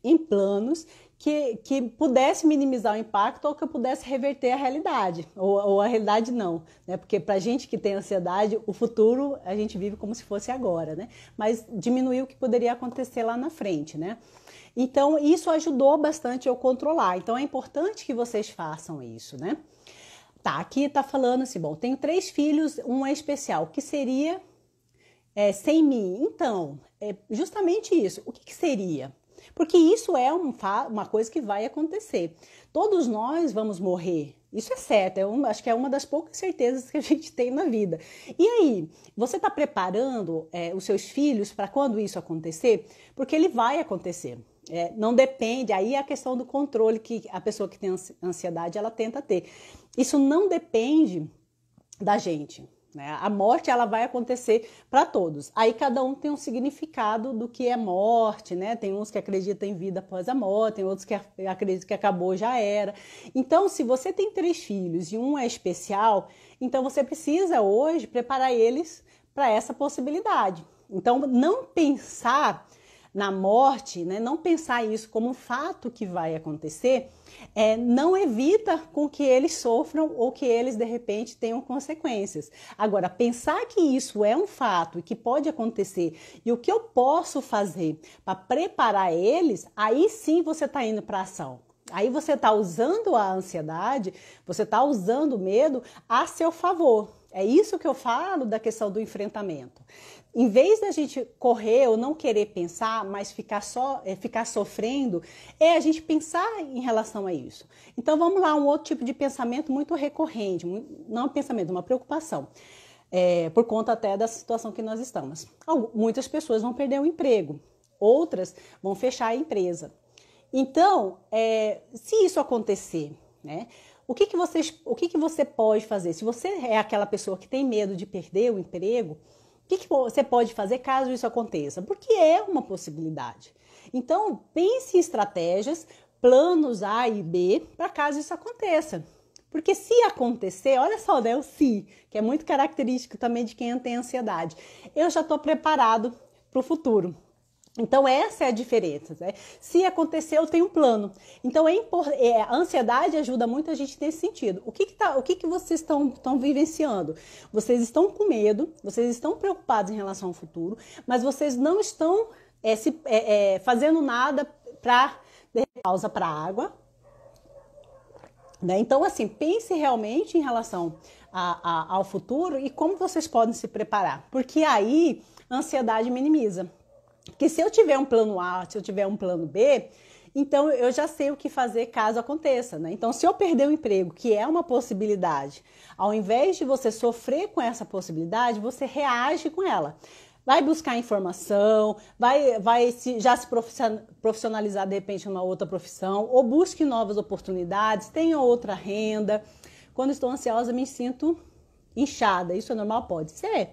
S1: em planos que pudesse minimizar o impacto ou que eu pudesse reverter a realidade, ou a realidade não, né? Porque pra gente que tem ansiedade, o futuro a gente vive como se fosse agora, né? Mas diminuir o que poderia acontecer lá na frente, né? Então, isso ajudou bastante eu controlar. Então, é importante que vocês façam isso, né? Tá, aqui tá falando assim, bom, tenho 3 filhos, um é especial, o que seria sem mim? Então, justamente isso, o que seria? Porque isso é uma coisa que vai acontecer. Todos nós vamos morrer. Isso é certo, acho que é uma das poucas certezas que a gente tem na vida. E aí, você está preparando os seus filhos para quando isso acontecer? Porque ele vai acontecer. Não depende, aí é a questão do controle que a pessoa que tem ansiedade, ela tenta ter. Isso não depende da gente. A morte, ela vai acontecer para todos. Aí cada um tem um significado do que é morte, né? Tem uns que acreditam em vida após a morte, tem outros que acreditam que acabou, já era. Então, se você tem 3 filhos e um é especial, então você precisa hoje preparar eles para essa possibilidade. Então, não pensar na morte, né? Não pensar isso como um fato que vai acontecer, não evita com que eles sofram ou que eles, de repente, tenham consequências. Agora, pensar que isso é um fato e que pode acontecer e o que eu posso fazer para preparar eles, aí sim você está indo para a ação. Aí você está usando a ansiedade, você está usando o medo a seu favor. É isso que eu falo da questão do enfrentamento. Em vez da gente correr ou não querer pensar, mas ficar sofrendo, a gente pensar em relação a isso. Então vamos lá, um outro tipo de pensamento muito recorrente, não um pensamento, uma preocupação, por conta até da situação que nós estamos. Muitas pessoas vão perder o emprego, outras vão fechar a empresa. Então, se isso acontecer, né? O que você pode fazer? Se você é aquela pessoa que tem medo de perder o emprego, o que você pode fazer caso isso aconteça? Porque é uma possibilidade. Então, pense em estratégias, planos A e B, para caso isso aconteça. Porque se acontecer, olha só, né, o se, que é muito característico também de quem tem ansiedade. Eu já estou preparado para o futuro. Então, essa é a diferença, né? Se acontecer, eu tenho um plano. Então, a ansiedade ajuda muito a gente nesse sentido. O que vocês estão vivenciando? Vocês estão com medo, vocês estão preocupados em relação ao futuro, mas vocês não estão fazendo nada para pausa para a água. Né? Então, assim, pense realmente em relação ao futuro e como vocês podem se preparar. Porque aí, a ansiedade minimiza. Porque se eu tiver um plano A, se eu tiver um plano B, então eu já sei o que fazer caso aconteça, né? Então, se eu perder o emprego, que é uma possibilidade, ao invés de você sofrer com essa possibilidade, você reage com ela. Vai buscar informação, vai já se profissionalizar de repente numa outra profissão, ou busque novas oportunidades, tenha outra renda. Quando estou ansiosa, me sinto inchada. Isso é normal? Pode ser.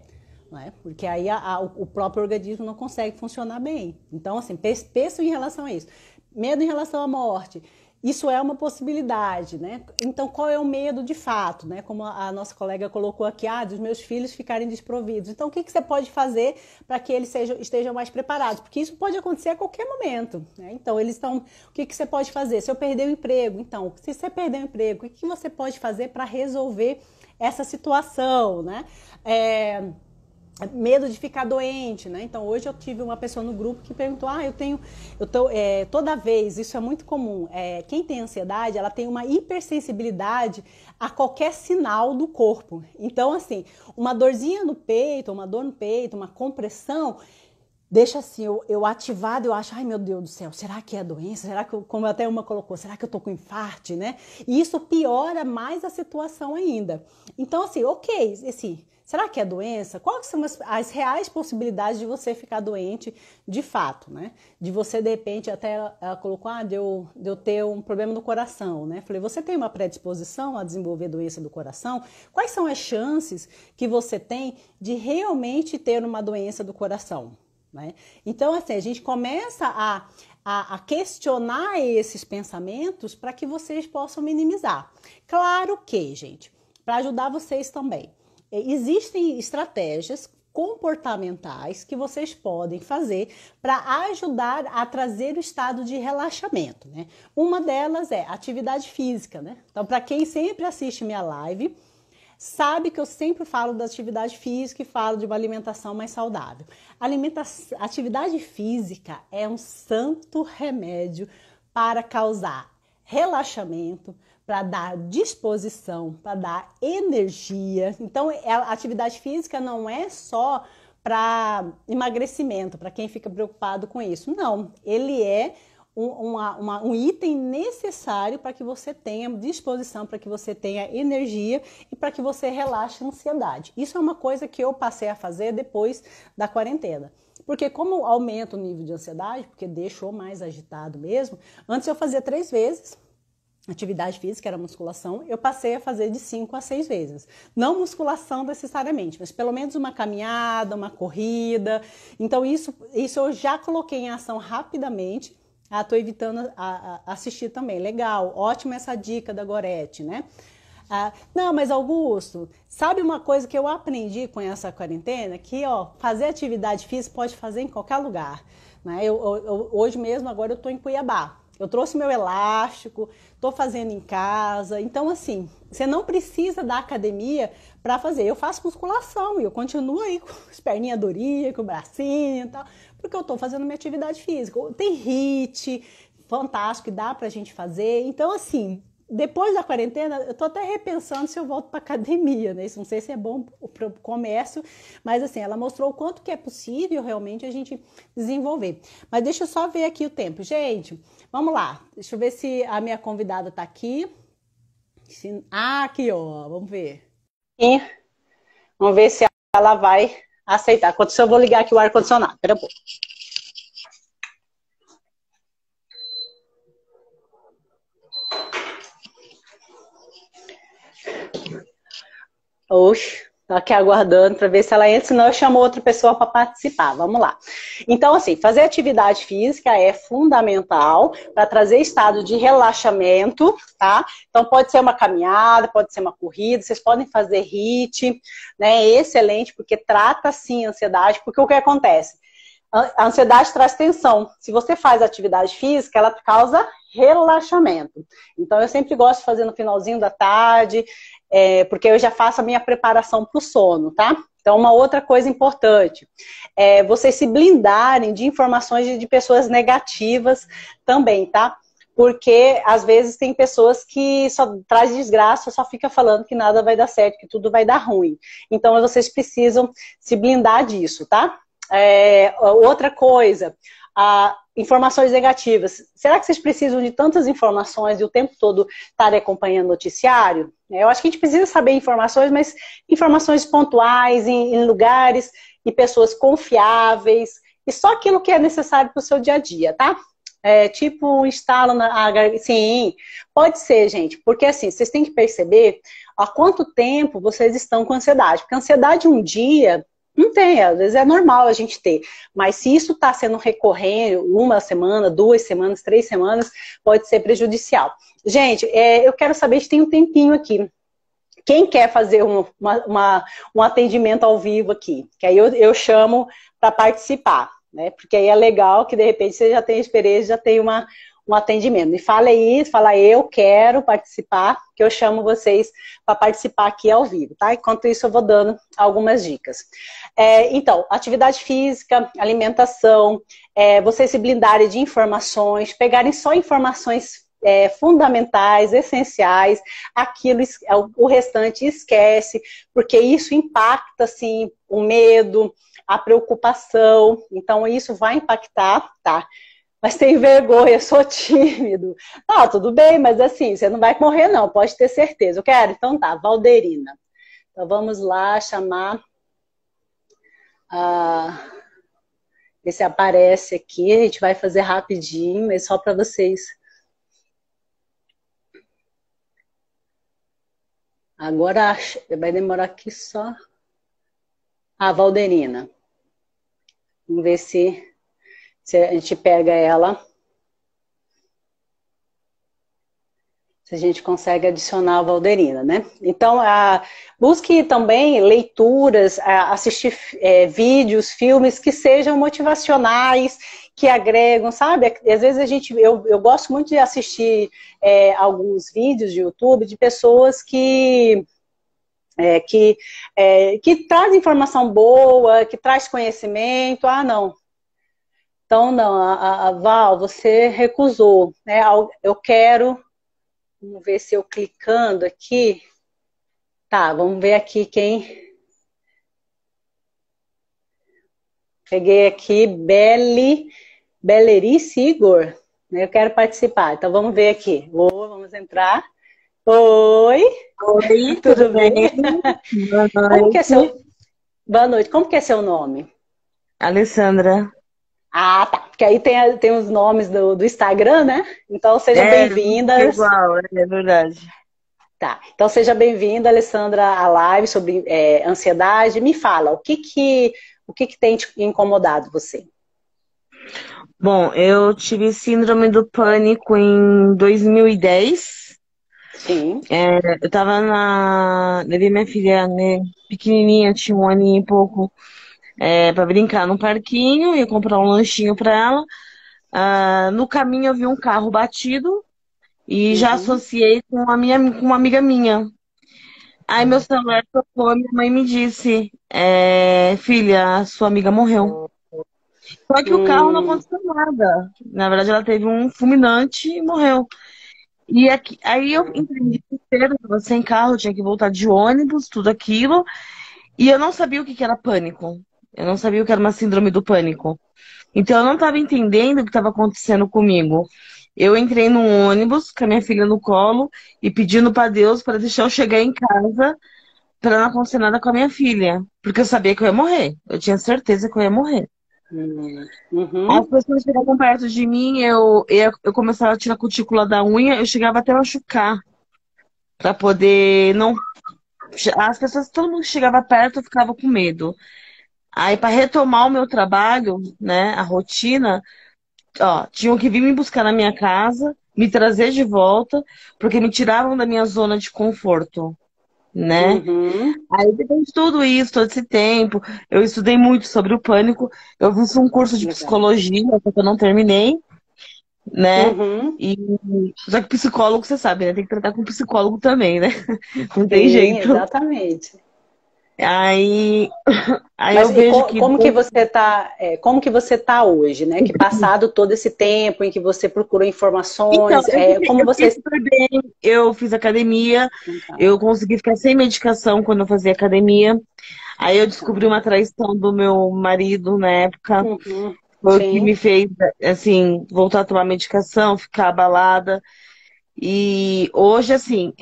S1: Né? Porque aí o próprio organismo não consegue funcionar bem. Então, assim, pensa em relação a isso. Medo em relação à morte, isso é uma possibilidade, né? Então, qual é o medo de fato, né? Como a nossa colega colocou aqui, dos meus filhos ficarem desprovidos. Então, o que você pode fazer para que eles estejam mais preparados? Porque isso pode acontecer a qualquer momento, né? Então, o que você pode fazer? Se eu perder o emprego, então, se você perder o emprego, o que você pode fazer para resolver essa situação, né? Medo de ficar doente, né? Então, hoje eu tive uma pessoa no grupo que perguntou, toda vez, isso é muito comum, quem tem ansiedade, ela tem uma hipersensibilidade a qualquer sinal do corpo. Então, assim, uma dorzinha no peito, uma dor no peito, uma compressão, deixa assim, eu ativado, eu acho, ai meu Deus do céu, será que é doença? Será que, como até uma colocou, será que eu tô com infarto, né? E isso piora mais a situação ainda. Então, assim, ok, será que é doença? Quais são as reais possibilidades de você ficar doente de fato, né? De você, de repente, até ela colocou, de eu ter um problema no coração, né? Falei, você tem uma predisposição a desenvolver doença do coração? Quais são as chances que você tem de realmente ter uma doença do coração? Né? Então, assim, a gente começa a questionar esses pensamentos para que vocês possam minimizar. Claro que, gente, para ajudar vocês também, existem estratégias comportamentais que vocês podem fazer para ajudar a trazer o estado de relaxamento, né? Uma delas é atividade física, né? Então, para quem sempre assiste minha live, sabe que eu sempre falo da atividade física e falo de uma alimentação mais saudável. Atividade física é um santo remédio para causar relaxamento, para dar disposição, para dar energia. Então, a atividade física não é só para emagrecimento, para quem fica preocupado com isso. Não, ele é um item necessário para que você tenha disposição, para que você tenha energia e para que você relaxe a ansiedade. Isso é uma coisa que eu passei a fazer depois da quarentena. Porque como aumenta o nível de ansiedade, porque deixou mais agitado mesmo, antes eu fazia 3 vezes, atividade física, era musculação, eu passei a fazer de 5 a 6 vezes. Não musculação necessariamente, mas pelo menos uma caminhada, uma corrida. Então isso eu já coloquei em ação rapidamente. Tô evitando assistir também. Legal, ótima essa dica da Gorete, né? Não, mas Augusto, sabe uma coisa que eu aprendi com essa quarentena? Que, ó, fazer atividade física pode fazer em qualquer lugar, né? Hoje mesmo, agora eu tô em Cuiabá. Eu trouxe meu elástico, tô fazendo em casa. Então, assim, você não precisa da academia para fazer. Eu faço musculação e eu continuo aí com as perninhas durinhas, com o bracinho e tal, porque eu tô fazendo minha atividade física. Tem HIIT, fantástico, dá pra gente fazer. Então, assim, depois da quarentena, eu tô até repensando se eu volto para academia, né? Isso não sei se é bom para o comércio, mas assim, ela mostrou o quanto que é possível realmente a gente desenvolver. Mas deixa eu só ver aqui o tempo. Gente, vamos lá. Deixa eu ver se a minha convidada tá aqui. Aqui, ó. Vamos ver. E vamos ver se ela vai aceitar. Enquanto isso, eu vou ligar aqui o ar-condicionado. Espera um pouco. Oxe, tô aqui aguardando para ver se ela entra, senão eu chamo outra pessoa para participar. Vamos lá. Então, assim, fazer atividade física é fundamental para trazer estado de relaxamento, tá? Então, pode ser uma caminhada, pode ser uma corrida, vocês podem fazer HIIT, né? É excelente, porque trata, sim, a ansiedade, porque o que acontece? A ansiedade traz tensão. Se você faz atividade física, ela causa relaxamento. Então, eu sempre gosto de fazer no finalzinho da tarde, porque eu já faço a minha preparação para o sono, tá? Então, uma outra coisa importante é vocês se blindarem de informações de pessoas negativas também, tá? Porque, às vezes, tem pessoas que só traz desgraça, só fica falando que nada vai dar certo, que tudo vai dar ruim. Então, vocês precisam se blindar disso, tá? Outra coisa, informações negativas. Será que vocês precisam de tantas informações e o tempo todo estarem acompanhando o noticiário? Eu acho que a gente precisa saber informações, mas informações pontuais, em lugares e pessoas confiáveis, e só aquilo que é necessário para o seu dia a dia, tá? Tipo um estalo sim, pode ser, gente, porque assim, vocês têm que perceber há quanto tempo vocês estão com ansiedade, porque ansiedade um dia não tem, às vezes é normal a gente ter, mas se isso está sendo recorrente, 1 semana, 2 semanas, 3 semanas, pode ser prejudicial. Gente, eu quero saber se tem um tempinho aqui. Quem quer fazer um atendimento ao vivo aqui? Que aí eu chamo para participar, né? Porque aí é legal que de repente você já tem experiência, já tem um atendimento. Me fala aí, fala eu quero participar, que eu chamo vocês para participar aqui ao vivo, tá? Enquanto isso eu vou dando algumas dicas. Então, atividade física, alimentação, vocês se blindarem de informações, pegarem só informações fundamentais, essenciais, aquilo, o restante esquece, porque isso impacta, assim, o medo, a preocupação, então isso vai impactar, tá? Mas tem vergonha, sou tímido. Não, tudo bem, mas assim, você não vai morrer não, pode ter certeza. Eu quero? Então tá, Valderina. Então vamos lá chamar, ver se aparece aqui, a gente vai fazer rapidinho, mas só para vocês. Agora vai demorar aqui só. Valderina. Vamos ver se a gente pega ela. Se a gente consegue adicionar a Valderina, né? Então, busque também leituras, assistir vídeos, filmes que sejam motivacionais, que agregam, sabe? Às vezes eu gosto muito de assistir alguns vídeos de YouTube de pessoas que traz informação boa, que traz conhecimento. Não. Então, não, a Val, você recusou, né? Eu quero, vamos ver se eu clicando aqui. Tá, vamos ver aqui quem. Peguei aqui, Belerice Igor. Eu quero participar, então vamos ver aqui. Vamos entrar. Oi,
S2: Oi, tudo
S1: tudo
S2: bem?
S1: bem?
S2: Boa
S1: Como que é
S2: noite.
S1: seu... Boa noite, como que é seu nome?
S2: Alessandra.
S1: Ah, tá, porque aí tem os nomes do Instagram, né? Então seja
S2: É, não fica
S1: bem-vinda.
S2: igual, é verdade.
S1: Tá, então seja bem-vinda, Alessandra, à live sobre ansiedade. Me fala, o que que tem te incomodado você?
S2: Bom, eu tive síndrome do pânico em 2010.
S1: Sim.
S2: Eu tava levei minha filha, né, pequenininha, tinha um aninho e pouco, pra brincar no parquinho, ia comprar um lanchinho pra ela. No caminho eu vi um carro batido e já
S1: Uhum.
S2: associei com uma amiga minha. Aí meu celular tocou, minha mãe me disse, filha, sua amiga morreu. Só que o carro não
S1: Hum,
S2: aconteceu nada. Na verdade, ela teve um fulminante e morreu. Aí eu entrei em desespero, tava sem carro, tinha que voltar de ônibus, tudo aquilo. E eu não sabia o que que era pânico. Eu não sabia o que era uma síndrome do pânico. Então eu não estava entendendo o que estava acontecendo comigo. Eu entrei num ônibus com a minha filha no colo e pedindo para Deus para deixar eu chegar em casa para não acontecer nada com a minha filha. Porque eu sabia que eu ia morrer. Eu tinha certeza que eu ia morrer. As
S1: uhum.
S2: pessoas chegavam perto de mim, eu começava a tirar a cutícula da unha, eu chegava até a machucar. Para poder não. As pessoas, todo mundo que chegava perto, eu ficava com medo. Aí, para retomar o meu trabalho, né, a rotina, ó, tinham que vir me buscar na minha casa, me trazer de volta, porque me tiravam da minha zona de conforto, né?
S1: Uhum.
S2: Aí, depois de tudo isso, todo esse tempo, eu estudei muito sobre o pânico. Eu fiz um curso de
S1: Legal.
S2: psicologia, só que eu não terminei, né?
S1: Uhum.
S2: E só que psicólogo, você sabe, né? Tem que tratar com psicólogo também, né? Não tem
S1: Sim,
S2: jeito.
S1: exatamente.
S2: Aí, aí
S1: Mas
S2: eu vejo que
S1: como que você tá, como que você tá hoje, né? Que passado todo esse tempo em que você procurou
S2: então,
S1: informações, como
S2: eu fiquei
S1: você...
S2: super bem, eu fiz academia,
S1: Então tá.
S2: eu consegui ficar sem medicação quando eu fazia academia. Aí eu descobri uma traição do meu marido na época,
S1: Uhum.
S2: foi o que me
S1: Sim,
S2: fez, assim, voltar a tomar medicação, ficar abalada. E hoje, assim,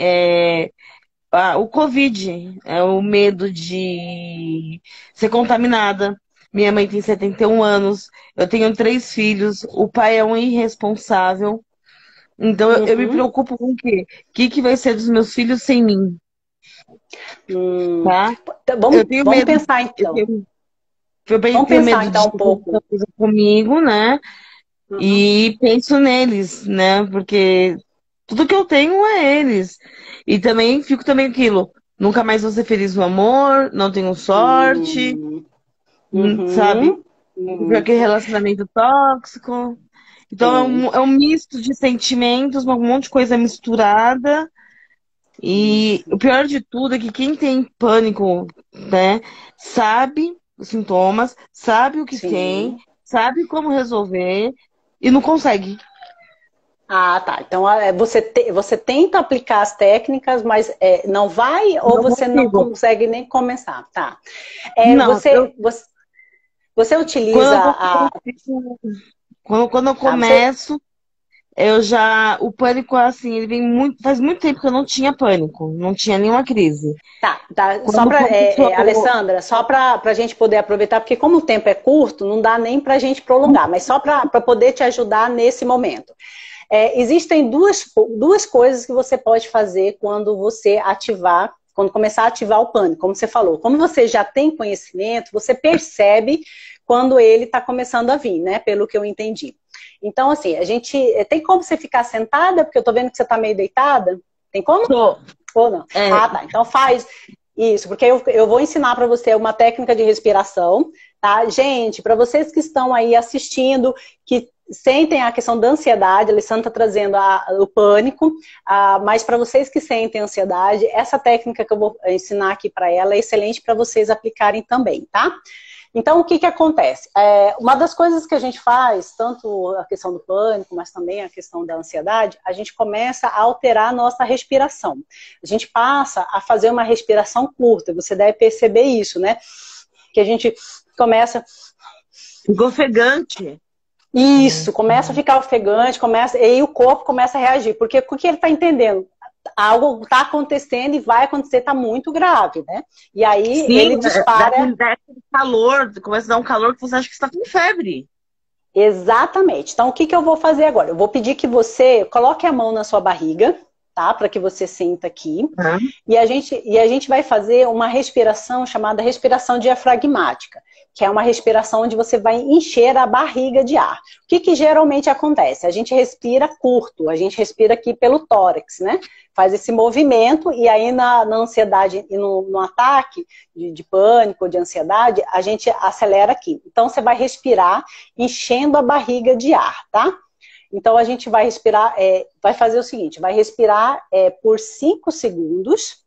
S2: o Covid, é o medo de ser contaminada. Minha mãe tem 71 anos, eu tenho 3 filhos, o pai é um irresponsável. Então eu me
S1: uhum.
S2: preocupo com o quê? O que que vai ser dos meus filhos sem mim,
S1: Hum.
S2: tá?
S1: Então,
S2: Eu
S1: vamos,
S2: tenho
S1: vamos
S2: medo,
S1: pensar
S2: eu
S1: então.
S2: tenho, eu
S1: Vamos
S2: tenho
S1: pensar
S2: medo
S1: então
S2: de
S1: um
S2: acontecer
S1: pouco.
S2: coisa comigo, né?
S1: Uhum.
S2: E penso neles, né? Porque tudo que eu tenho é eles. E também fico também aquilo. Nunca mais vou ser feliz no amor, não tenho sorte,
S1: Hum.
S2: sabe?
S1: Uhum.
S2: Fico aquele relacionamento tóxico. Então
S1: Sim.
S2: é um misto de sentimentos, um monte de coisa misturada. E o pior de tudo é que quem tem pânico, né, sabe os sintomas, sabe o que tem,
S1: Sim.
S2: sabe como resolver e não consegue.
S1: Ah, tá. Então você tenta aplicar as técnicas, mas não vai ou
S2: Não
S1: você não
S2: consigo.
S1: consegue nem começar, tá?
S2: Não,
S1: Você utiliza
S2: quando
S1: a.
S2: quando eu
S1: Tá, você.
S2: começo, o pânico, assim, ele vem muito, faz muito tempo que eu não tinha pânico, não tinha nenhuma crise.
S1: Tá. Só
S2: Quando
S1: para,
S2: começou,
S1: Alessandra, só para a gente poder aproveitar, porque como o tempo é curto, não dá nem para a gente prolongar, mas só para poder te ajudar nesse momento. Existem duas coisas que você pode fazer quando começar a ativar o pânico, como você falou. Como você já tem conhecimento, você percebe quando ele está começando a vir, né? Pelo que eu entendi. Então, assim, a gente. Tem como você ficar sentada? Porque eu tô vendo que você está meio deitada. Tem como?
S2: tô,
S1: Ou não?
S2: é,
S1: Ah, tá. Então faz isso, porque eu vou ensinar para você uma técnica de respiração, tá? Gente, para vocês que estão aí assistindo, que sentem a questão da ansiedade, a Alessandra está trazendo o pânico, mas para vocês que sentem ansiedade, essa técnica que eu vou ensinar aqui para ela é excelente para vocês aplicarem também, tá? Então, o que que acontece? Uma das coisas que a gente faz, tanto a questão do pânico, mas também a questão da ansiedade, a gente começa a alterar a nossa respiração. A gente passa a fazer uma respiração curta, você deve perceber isso, né? Que a gente começa
S2: Ficou ofegante.
S1: Isso, começa a ficar ofegante, começa, e aí o corpo começa a reagir, porque o que ele está entendendo? Algo está acontecendo e vai acontecer, está muito grave, né? E aí
S2: Sim,
S1: ele dispara.
S2: dá aquele calor, começa a dar um calor que você acha que está com febre.
S1: Exatamente. Então, o que que eu vou fazer agora? Eu vou pedir que você coloque a mão na sua barriga, tá? Para que você sinta aqui.
S2: Tá?
S1: E a gente vai fazer uma respiração chamada respiração diafragmática, que é uma respiração onde você vai encher a barriga de ar. O que que geralmente acontece? A gente respira curto, a gente respira aqui pelo tórax, né? Faz esse movimento e aí na ansiedade e no ataque de pânico, de ansiedade, a gente acelera aqui. Então você vai respirar enchendo a barriga de ar, tá? Então a gente vai respirar, vai fazer o seguinte, vai respirar por 5 segundos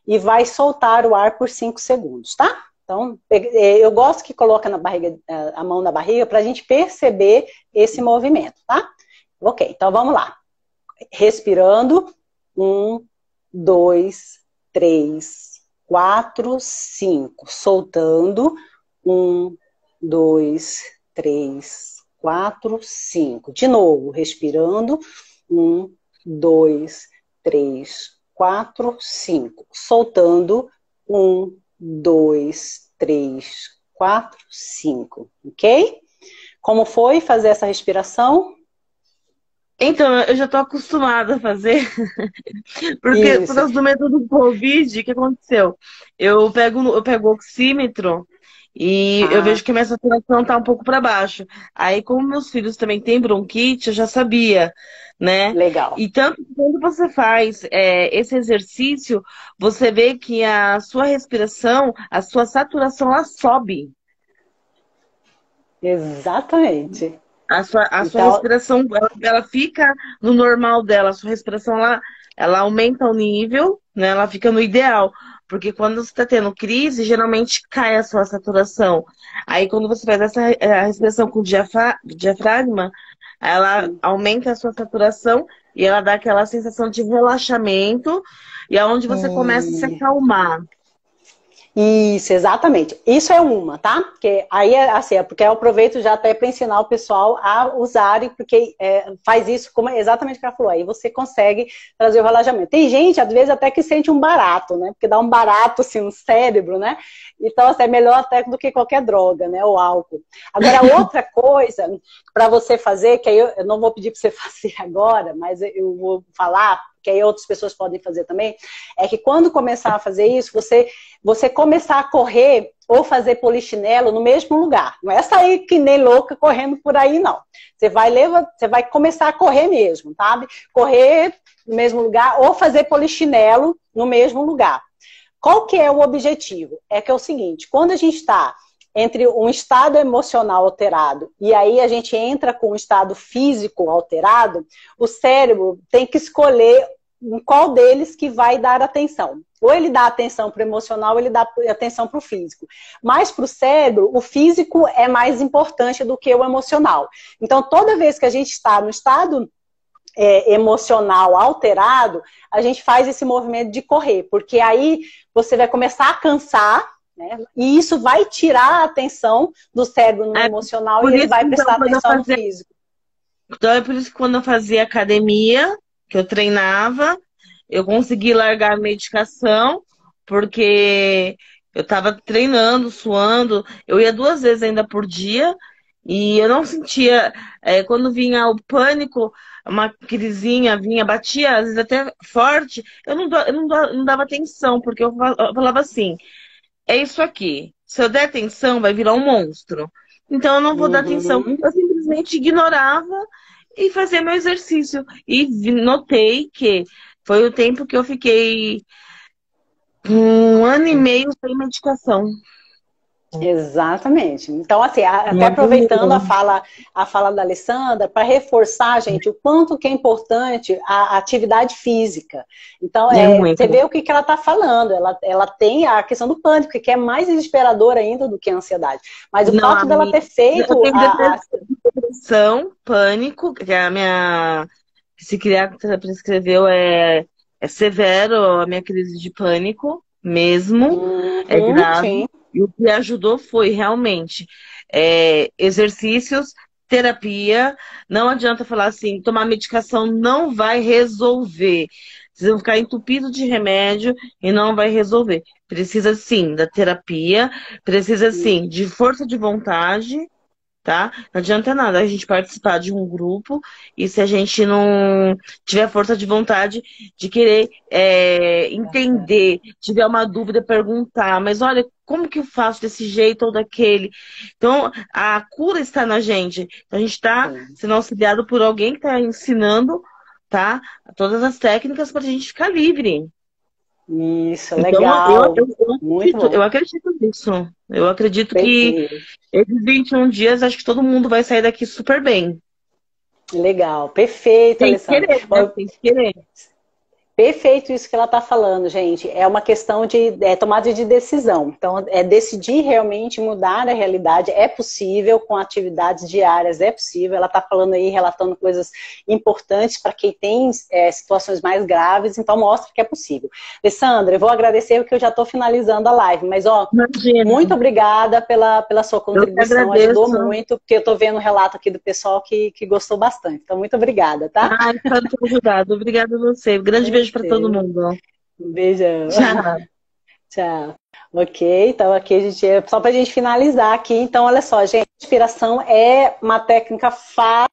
S1: e vai soltar o ar por 5 segundos, tá? Então, eu gosto que coloca na barriga, a mão na barriga para a gente perceber esse movimento, tá? Ok, então vamos lá. Respirando, 1, 2, 3, 4, 5. Soltando, 1, 2, 3, 4, 5. De novo, respirando, 1, 2, 3, 4, 5. Soltando, 1, 2, 3, 4, 5. Ok? Como foi fazer essa respiração?
S2: Então, eu já tô acostumada a fazer, porque por
S1: Isso.
S2: causa do método do Covid, o que aconteceu? Eu pego o oxímetro e eu
S1: Ah,
S2: vejo que minha saturação tá um pouco para baixo. Aí, como meus filhos também têm bronquite, eu já sabia, né?
S1: legal.
S2: E tanto que quando você faz esse exercício, você vê que a sua respiração, a sua saturação, ela sobe.
S1: Exatamente.
S2: A sua
S1: Então,
S2: respiração, ela fica no normal dela. A sua respiração, ela aumenta o nível, né? Ela fica no ideal. Porque quando você está tendo crise, geralmente cai a sua saturação. Aí, quando você faz essa respiração com diafragma, ela aumenta a sua saturação e ela dá aquela sensação de relaxamento e é onde você começa a se
S1: e
S2: acalmar.
S1: isso, exatamente. Isso é uma, tá? Porque aí é assim, porque eu aproveito já até para ensinar o pessoal a usarem, porque faz isso como exatamente o que ela falou. Aí você consegue trazer o relaxamento. Tem gente, às vezes, até que sente um barato, né? Porque dá um barato assim no cérebro, né? Então, assim, é melhor até do que qualquer droga, né? O álcool. Agora, outra coisa para você fazer, que aí eu não vou pedir para você fazer agora, mas eu vou falar, que aí outras pessoas podem fazer também, é que quando começar a fazer isso, você começar a correr ou fazer polichinelo no mesmo lugar. Não é sair que nem louca correndo por aí, não. Você vai começar a correr mesmo, sabe? Correr no mesmo lugar ou fazer polichinelo no mesmo lugar. Qual que é o objetivo? É que é o seguinte, quando a gente está entre um estado emocional alterado e aí a gente entra com um estado físico alterado, o cérebro tem que escolher em qual deles que vai dar atenção. Ou ele dá atenção para o emocional, ou ele dá atenção para o físico. Mas para o cérebro, o físico é mais importante do que o emocional. Então, toda vez que a gente está no estado emocional alterado, a gente faz esse movimento de correr, porque aí você vai começar a cansar, né? E isso vai tirar a atenção do cérebro no
S2: É
S1: emocional
S2: por
S1: e ele
S2: isso,
S1: vai
S2: então,
S1: prestar
S2: quando eu
S1: atenção no
S2: fazia
S1: físico.
S2: Então é por isso que quando eu fazia academia, que eu treinava, eu consegui largar a medicação, porque eu estava treinando, suando, eu ia 2 vezes ainda por dia, e eu não sentia, quando vinha o pânico, uma crisinha vinha, batia, às vezes até forte, eu não dava atenção, porque eu falava assim, é isso aqui, se eu der atenção, vai virar um monstro. Então eu não vou dar atenção.
S1: Uhum.
S2: Eu simplesmente ignorava e fazer meu exercício. E notei que foi o tempo que eu fiquei 1 ano e meio sem medicação.
S1: Exatamente. Então, assim,
S2: Um
S1: até
S2: ano e
S1: aproveitando
S2: meio.
S1: a fala da Alessandra, para reforçar, gente, o quanto que é importante a atividade física. Então,
S2: É
S1: você
S2: muito.
S1: vê o que, que ela está falando. Ela tem a questão do pânico, que é mais desesperador ainda do que a ansiedade. Mas o
S2: Não,
S1: fato dela ter
S2: eu
S1: feito
S2: tenho depressão, pânico, que a minha psiquiatra prescreveu é severo a minha crise de pânico mesmo, é
S1: Uhum,
S2: grave.
S1: sim.
S2: E o que ajudou foi realmente. exercícios, terapia. Não adianta falar assim, tomar medicação não vai resolver. Vocês vão ficar entupidos de remédio e não vai resolver. Precisa sim da terapia, precisa sim de força de vontade, tá? Não adianta nada a gente participar de um grupo e se a gente não tiver força de vontade de querer entender, tiver uma dúvida, perguntar, mas olha, como que eu faço desse jeito ou daquele? Então, a cura está na gente. A gente está sendo auxiliado por alguém que está ensinando, tá? Todas as técnicas para a gente ficar livre.
S1: Isso,
S2: Então,
S1: legal. Muito
S2: eu
S1: bom.
S2: acredito nisso. Eu acredito que
S1: Perfeito.
S2: esses 21 dias, acho que todo mundo vai sair daqui super bem.
S1: Legal. Perfeito,
S2: Tem que
S1: Alessandra.
S2: querer, né?
S1: Bom,
S2: Tem que querer.
S1: perfeito isso que ela está falando, gente. É uma questão de tomada de decisão. Então, é decidir realmente mudar a realidade. É possível, com atividades diárias, é possível. Ela está falando aí, relatando coisas importantes para quem tem situações mais graves, então mostra que é possível. Alessandra, eu vou agradecer porque eu já estou finalizando a live, mas
S2: Imagina.
S1: muito obrigada pela sua
S2: Eu que
S1: contribuição, ajudou
S2: agradeço.
S1: muito, porque eu estou vendo o relato aqui do pessoal que gostou bastante. Então, muito obrigada, tá?
S2: Ai, espero ter ajudado. Obrigada a você. Grande beijo para todo mundo.
S1: Um beijão.
S2: Tchau.
S1: Tchau. Ok, então aqui a gente, só para a gente finalizar aqui, então olha só, gente, respiração é uma técnica fácil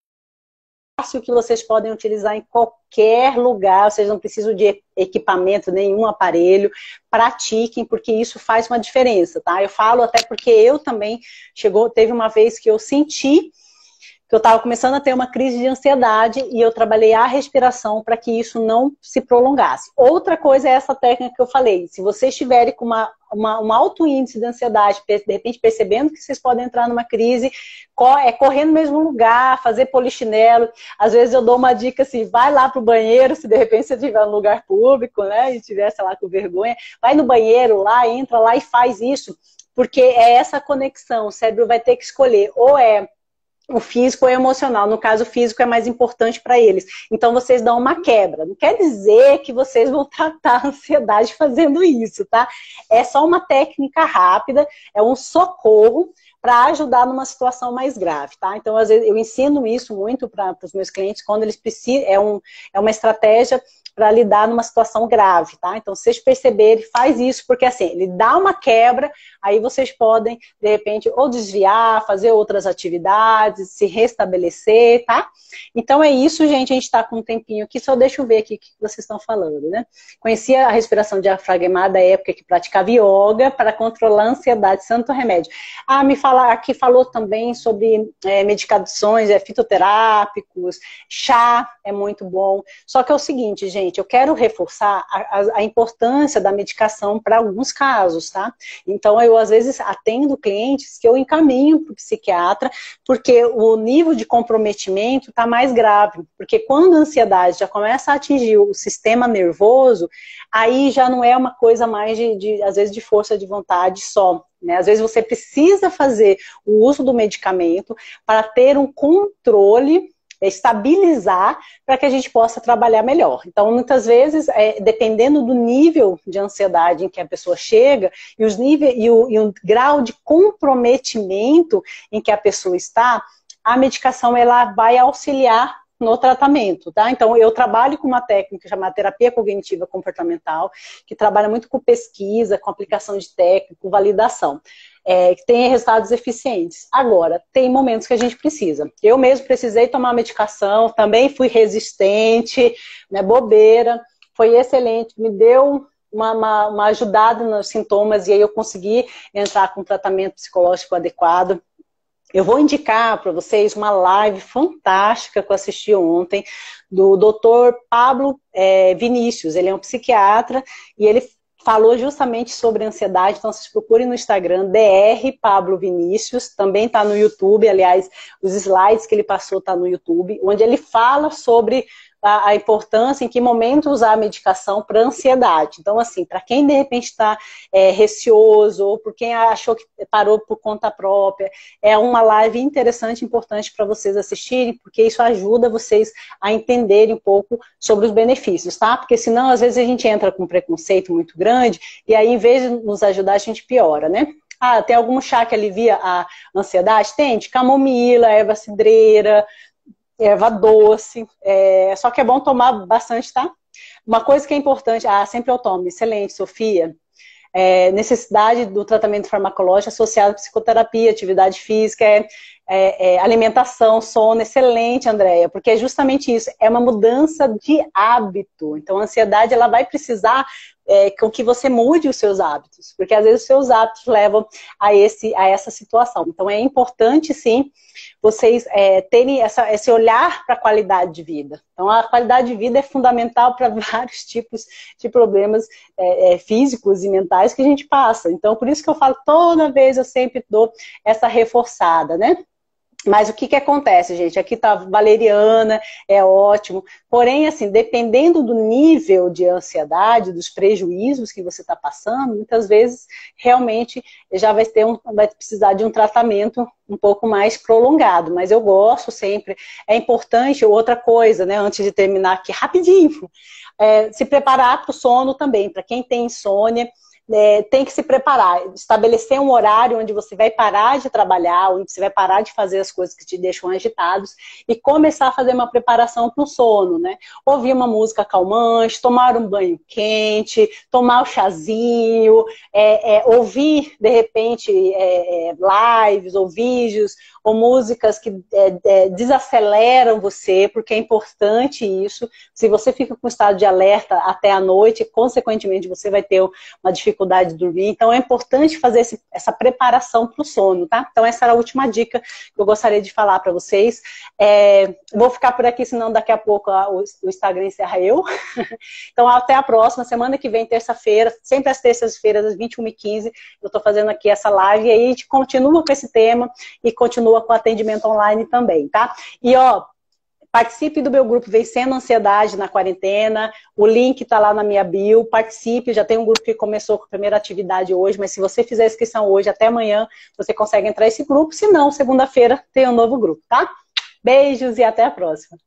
S1: que vocês podem utilizar em qualquer lugar, vocês não precisam de equipamento, nenhum aparelho, pratiquem, porque isso faz uma diferença, tá? Eu falo até porque eu também, teve uma vez que eu senti que eu estava começando a ter uma crise de ansiedade e eu trabalhei a respiração para que isso não se prolongasse. Outra coisa é essa técnica que eu falei. Se vocês estiverem com um alto índice de ansiedade, de repente percebendo que vocês podem entrar numa crise, correr no mesmo lugar, fazer polichinelo. Às vezes eu dou uma dica assim, vai lá pro banheiro, se de repente você estiver num lugar público, né, e estiver, sei lá, com vergonha, vai no banheiro lá, entra lá e faz isso, porque é essa conexão, o cérebro vai ter que escolher, ou é o físico ou emocional. No caso, o físico é mais importante para eles. Então, vocês dão uma quebra. Não quer dizer que vocês vão tratar a ansiedade fazendo isso, tá? É só uma técnica rápida, é um socorro para ajudar numa situação mais grave, tá? Então, às vezes, eu ensino isso muito para os meus clientes, quando eles precisam, é uma estratégia para lidar numa situação grave, tá? Então, se vocês perceberem, faz isso, porque assim, ele dá uma quebra, aí vocês podem, de repente, ou desviar, fazer outras atividades, se restabelecer, tá? Então é isso, gente, a gente tá com um tempinho aqui, só deixa eu ver aqui o que vocês estão falando, né? Conhecia a respiração diafragmada da época que praticava yoga para controlar a ansiedade, santo remédio. Ah, aqui falou também sobre medicações, fitoterápicos, chá é muito bom, só que é o seguinte, gente, eu quero reforçar a importância da medicação para alguns casos, tá? Então, eu às vezes atendo clientes que eu encaminho para o psiquiatra, porque o nível de comprometimento está mais grave. Porque quando a ansiedade já começa a atingir o sistema nervoso, aí já não é uma coisa mais às vezes, de força de vontade só. Né? Às vezes você precisa fazer o uso do medicamento para ter um controle, estabilizar para que a gente possa trabalhar melhor. Então, muitas vezes, dependendo do nível de ansiedade em que a pessoa chega e o grau de comprometimento em que a pessoa está, a medicação ela vai auxiliar no tratamento, tá? Então, eu trabalho com uma técnica chamada terapia cognitiva comportamental, que trabalha muito com pesquisa, com aplicação de técnica, com validação. Que tem resultados eficientes. Agora, tem momentos que a gente precisa. Eu mesmo precisei tomar medicação, também fui resistente, né, bobeira, foi excelente, me deu uma ajudada nos sintomas e aí eu consegui entrar com um tratamento psicológico adequado. Eu vou indicar para vocês uma live fantástica que eu assisti ontem, do Dr. Pablo Vinícius. Ele é um psiquiatra e ele falou justamente sobre ansiedade, então vocês procurem no Instagram, Dr. Pablo Vinícius, também está no YouTube, aliás, os slides que ele passou tá no YouTube, onde ele fala sobre a importância, em que momento usar a medicação para ansiedade. Então, assim, para quem de repente está receoso, ou por quem achou que parou por conta própria, é uma live interessante, importante para vocês assistirem, porque isso ajuda vocês a entenderem um pouco sobre os benefícios, tá? Porque senão, às vezes, a gente entra com um preconceito muito grande, e aí, em vez de nos ajudar, a gente piora, né? Ah, tem algum chá que alivia a ansiedade? Tem, de camomila, erva cidreira, erva doce. Só que é bom tomar bastante, tá? Uma coisa que é importante, sempre eu tomo, excelente, Sofia. Necessidade do tratamento farmacológico associado à psicoterapia, atividade física, alimentação, sono, excelente, Andréia, porque é justamente isso, é uma mudança de hábito. Então, a ansiedade, ela vai precisar com que você mude os seus hábitos, porque às vezes os seus hábitos levam a essa situação. Então, é importante, sim, vocês terem esse olhar para a qualidade de vida. Então, a qualidade de vida é fundamental para vários tipos de problemas físicos e mentais que a gente passa. Então, por isso que eu falo, toda vez eu sempre dou essa reforçada, né? Mas o que acontece, gente? Aqui tá valeriana, é ótimo. Porém, assim, dependendo do nível de ansiedade, dos prejuízos que você está passando, muitas vezes realmente já vai precisar de um tratamento um pouco mais prolongado. Mas eu gosto sempre. É importante, outra coisa, né? Antes de terminar aqui, rapidinho, se preparar para o sono também. Para quem tem insônia, tem que se preparar, estabelecer um horário onde você vai parar de trabalhar, onde você vai parar de fazer as coisas que te deixam agitados e começar a fazer uma preparação para o sono, né? Ouvir uma música calmante, tomar um banho quente, tomar o chazinho, ouvir, de repente, lives ou vídeos ou músicas que desaceleram você, porque é importante isso. Se você fica com estado de alerta até a noite, consequentemente você vai ter uma dificuldade de dormir. Então é importante fazer essa preparação para o sono, tá? Então essa era a última dica que eu gostaria de falar para vocês. Vou ficar por aqui, senão daqui a pouco o Instagram encerra eu. Então até a próxima, semana que vem, terça-feira, sempre às terças-feiras, às 21h15, eu estou fazendo aqui essa live e aí a gente continua com esse tema e continua com atendimento online também, tá? E participe do meu grupo Vencendo a Ansiedade na Quarentena, o link tá lá na minha bio, participe, já tem um grupo que começou com a primeira atividade hoje, mas se você fizer a inscrição hoje, até amanhã, você consegue entrar nesse grupo, se não, segunda-feira tem um novo grupo, tá? Beijos e até a próxima.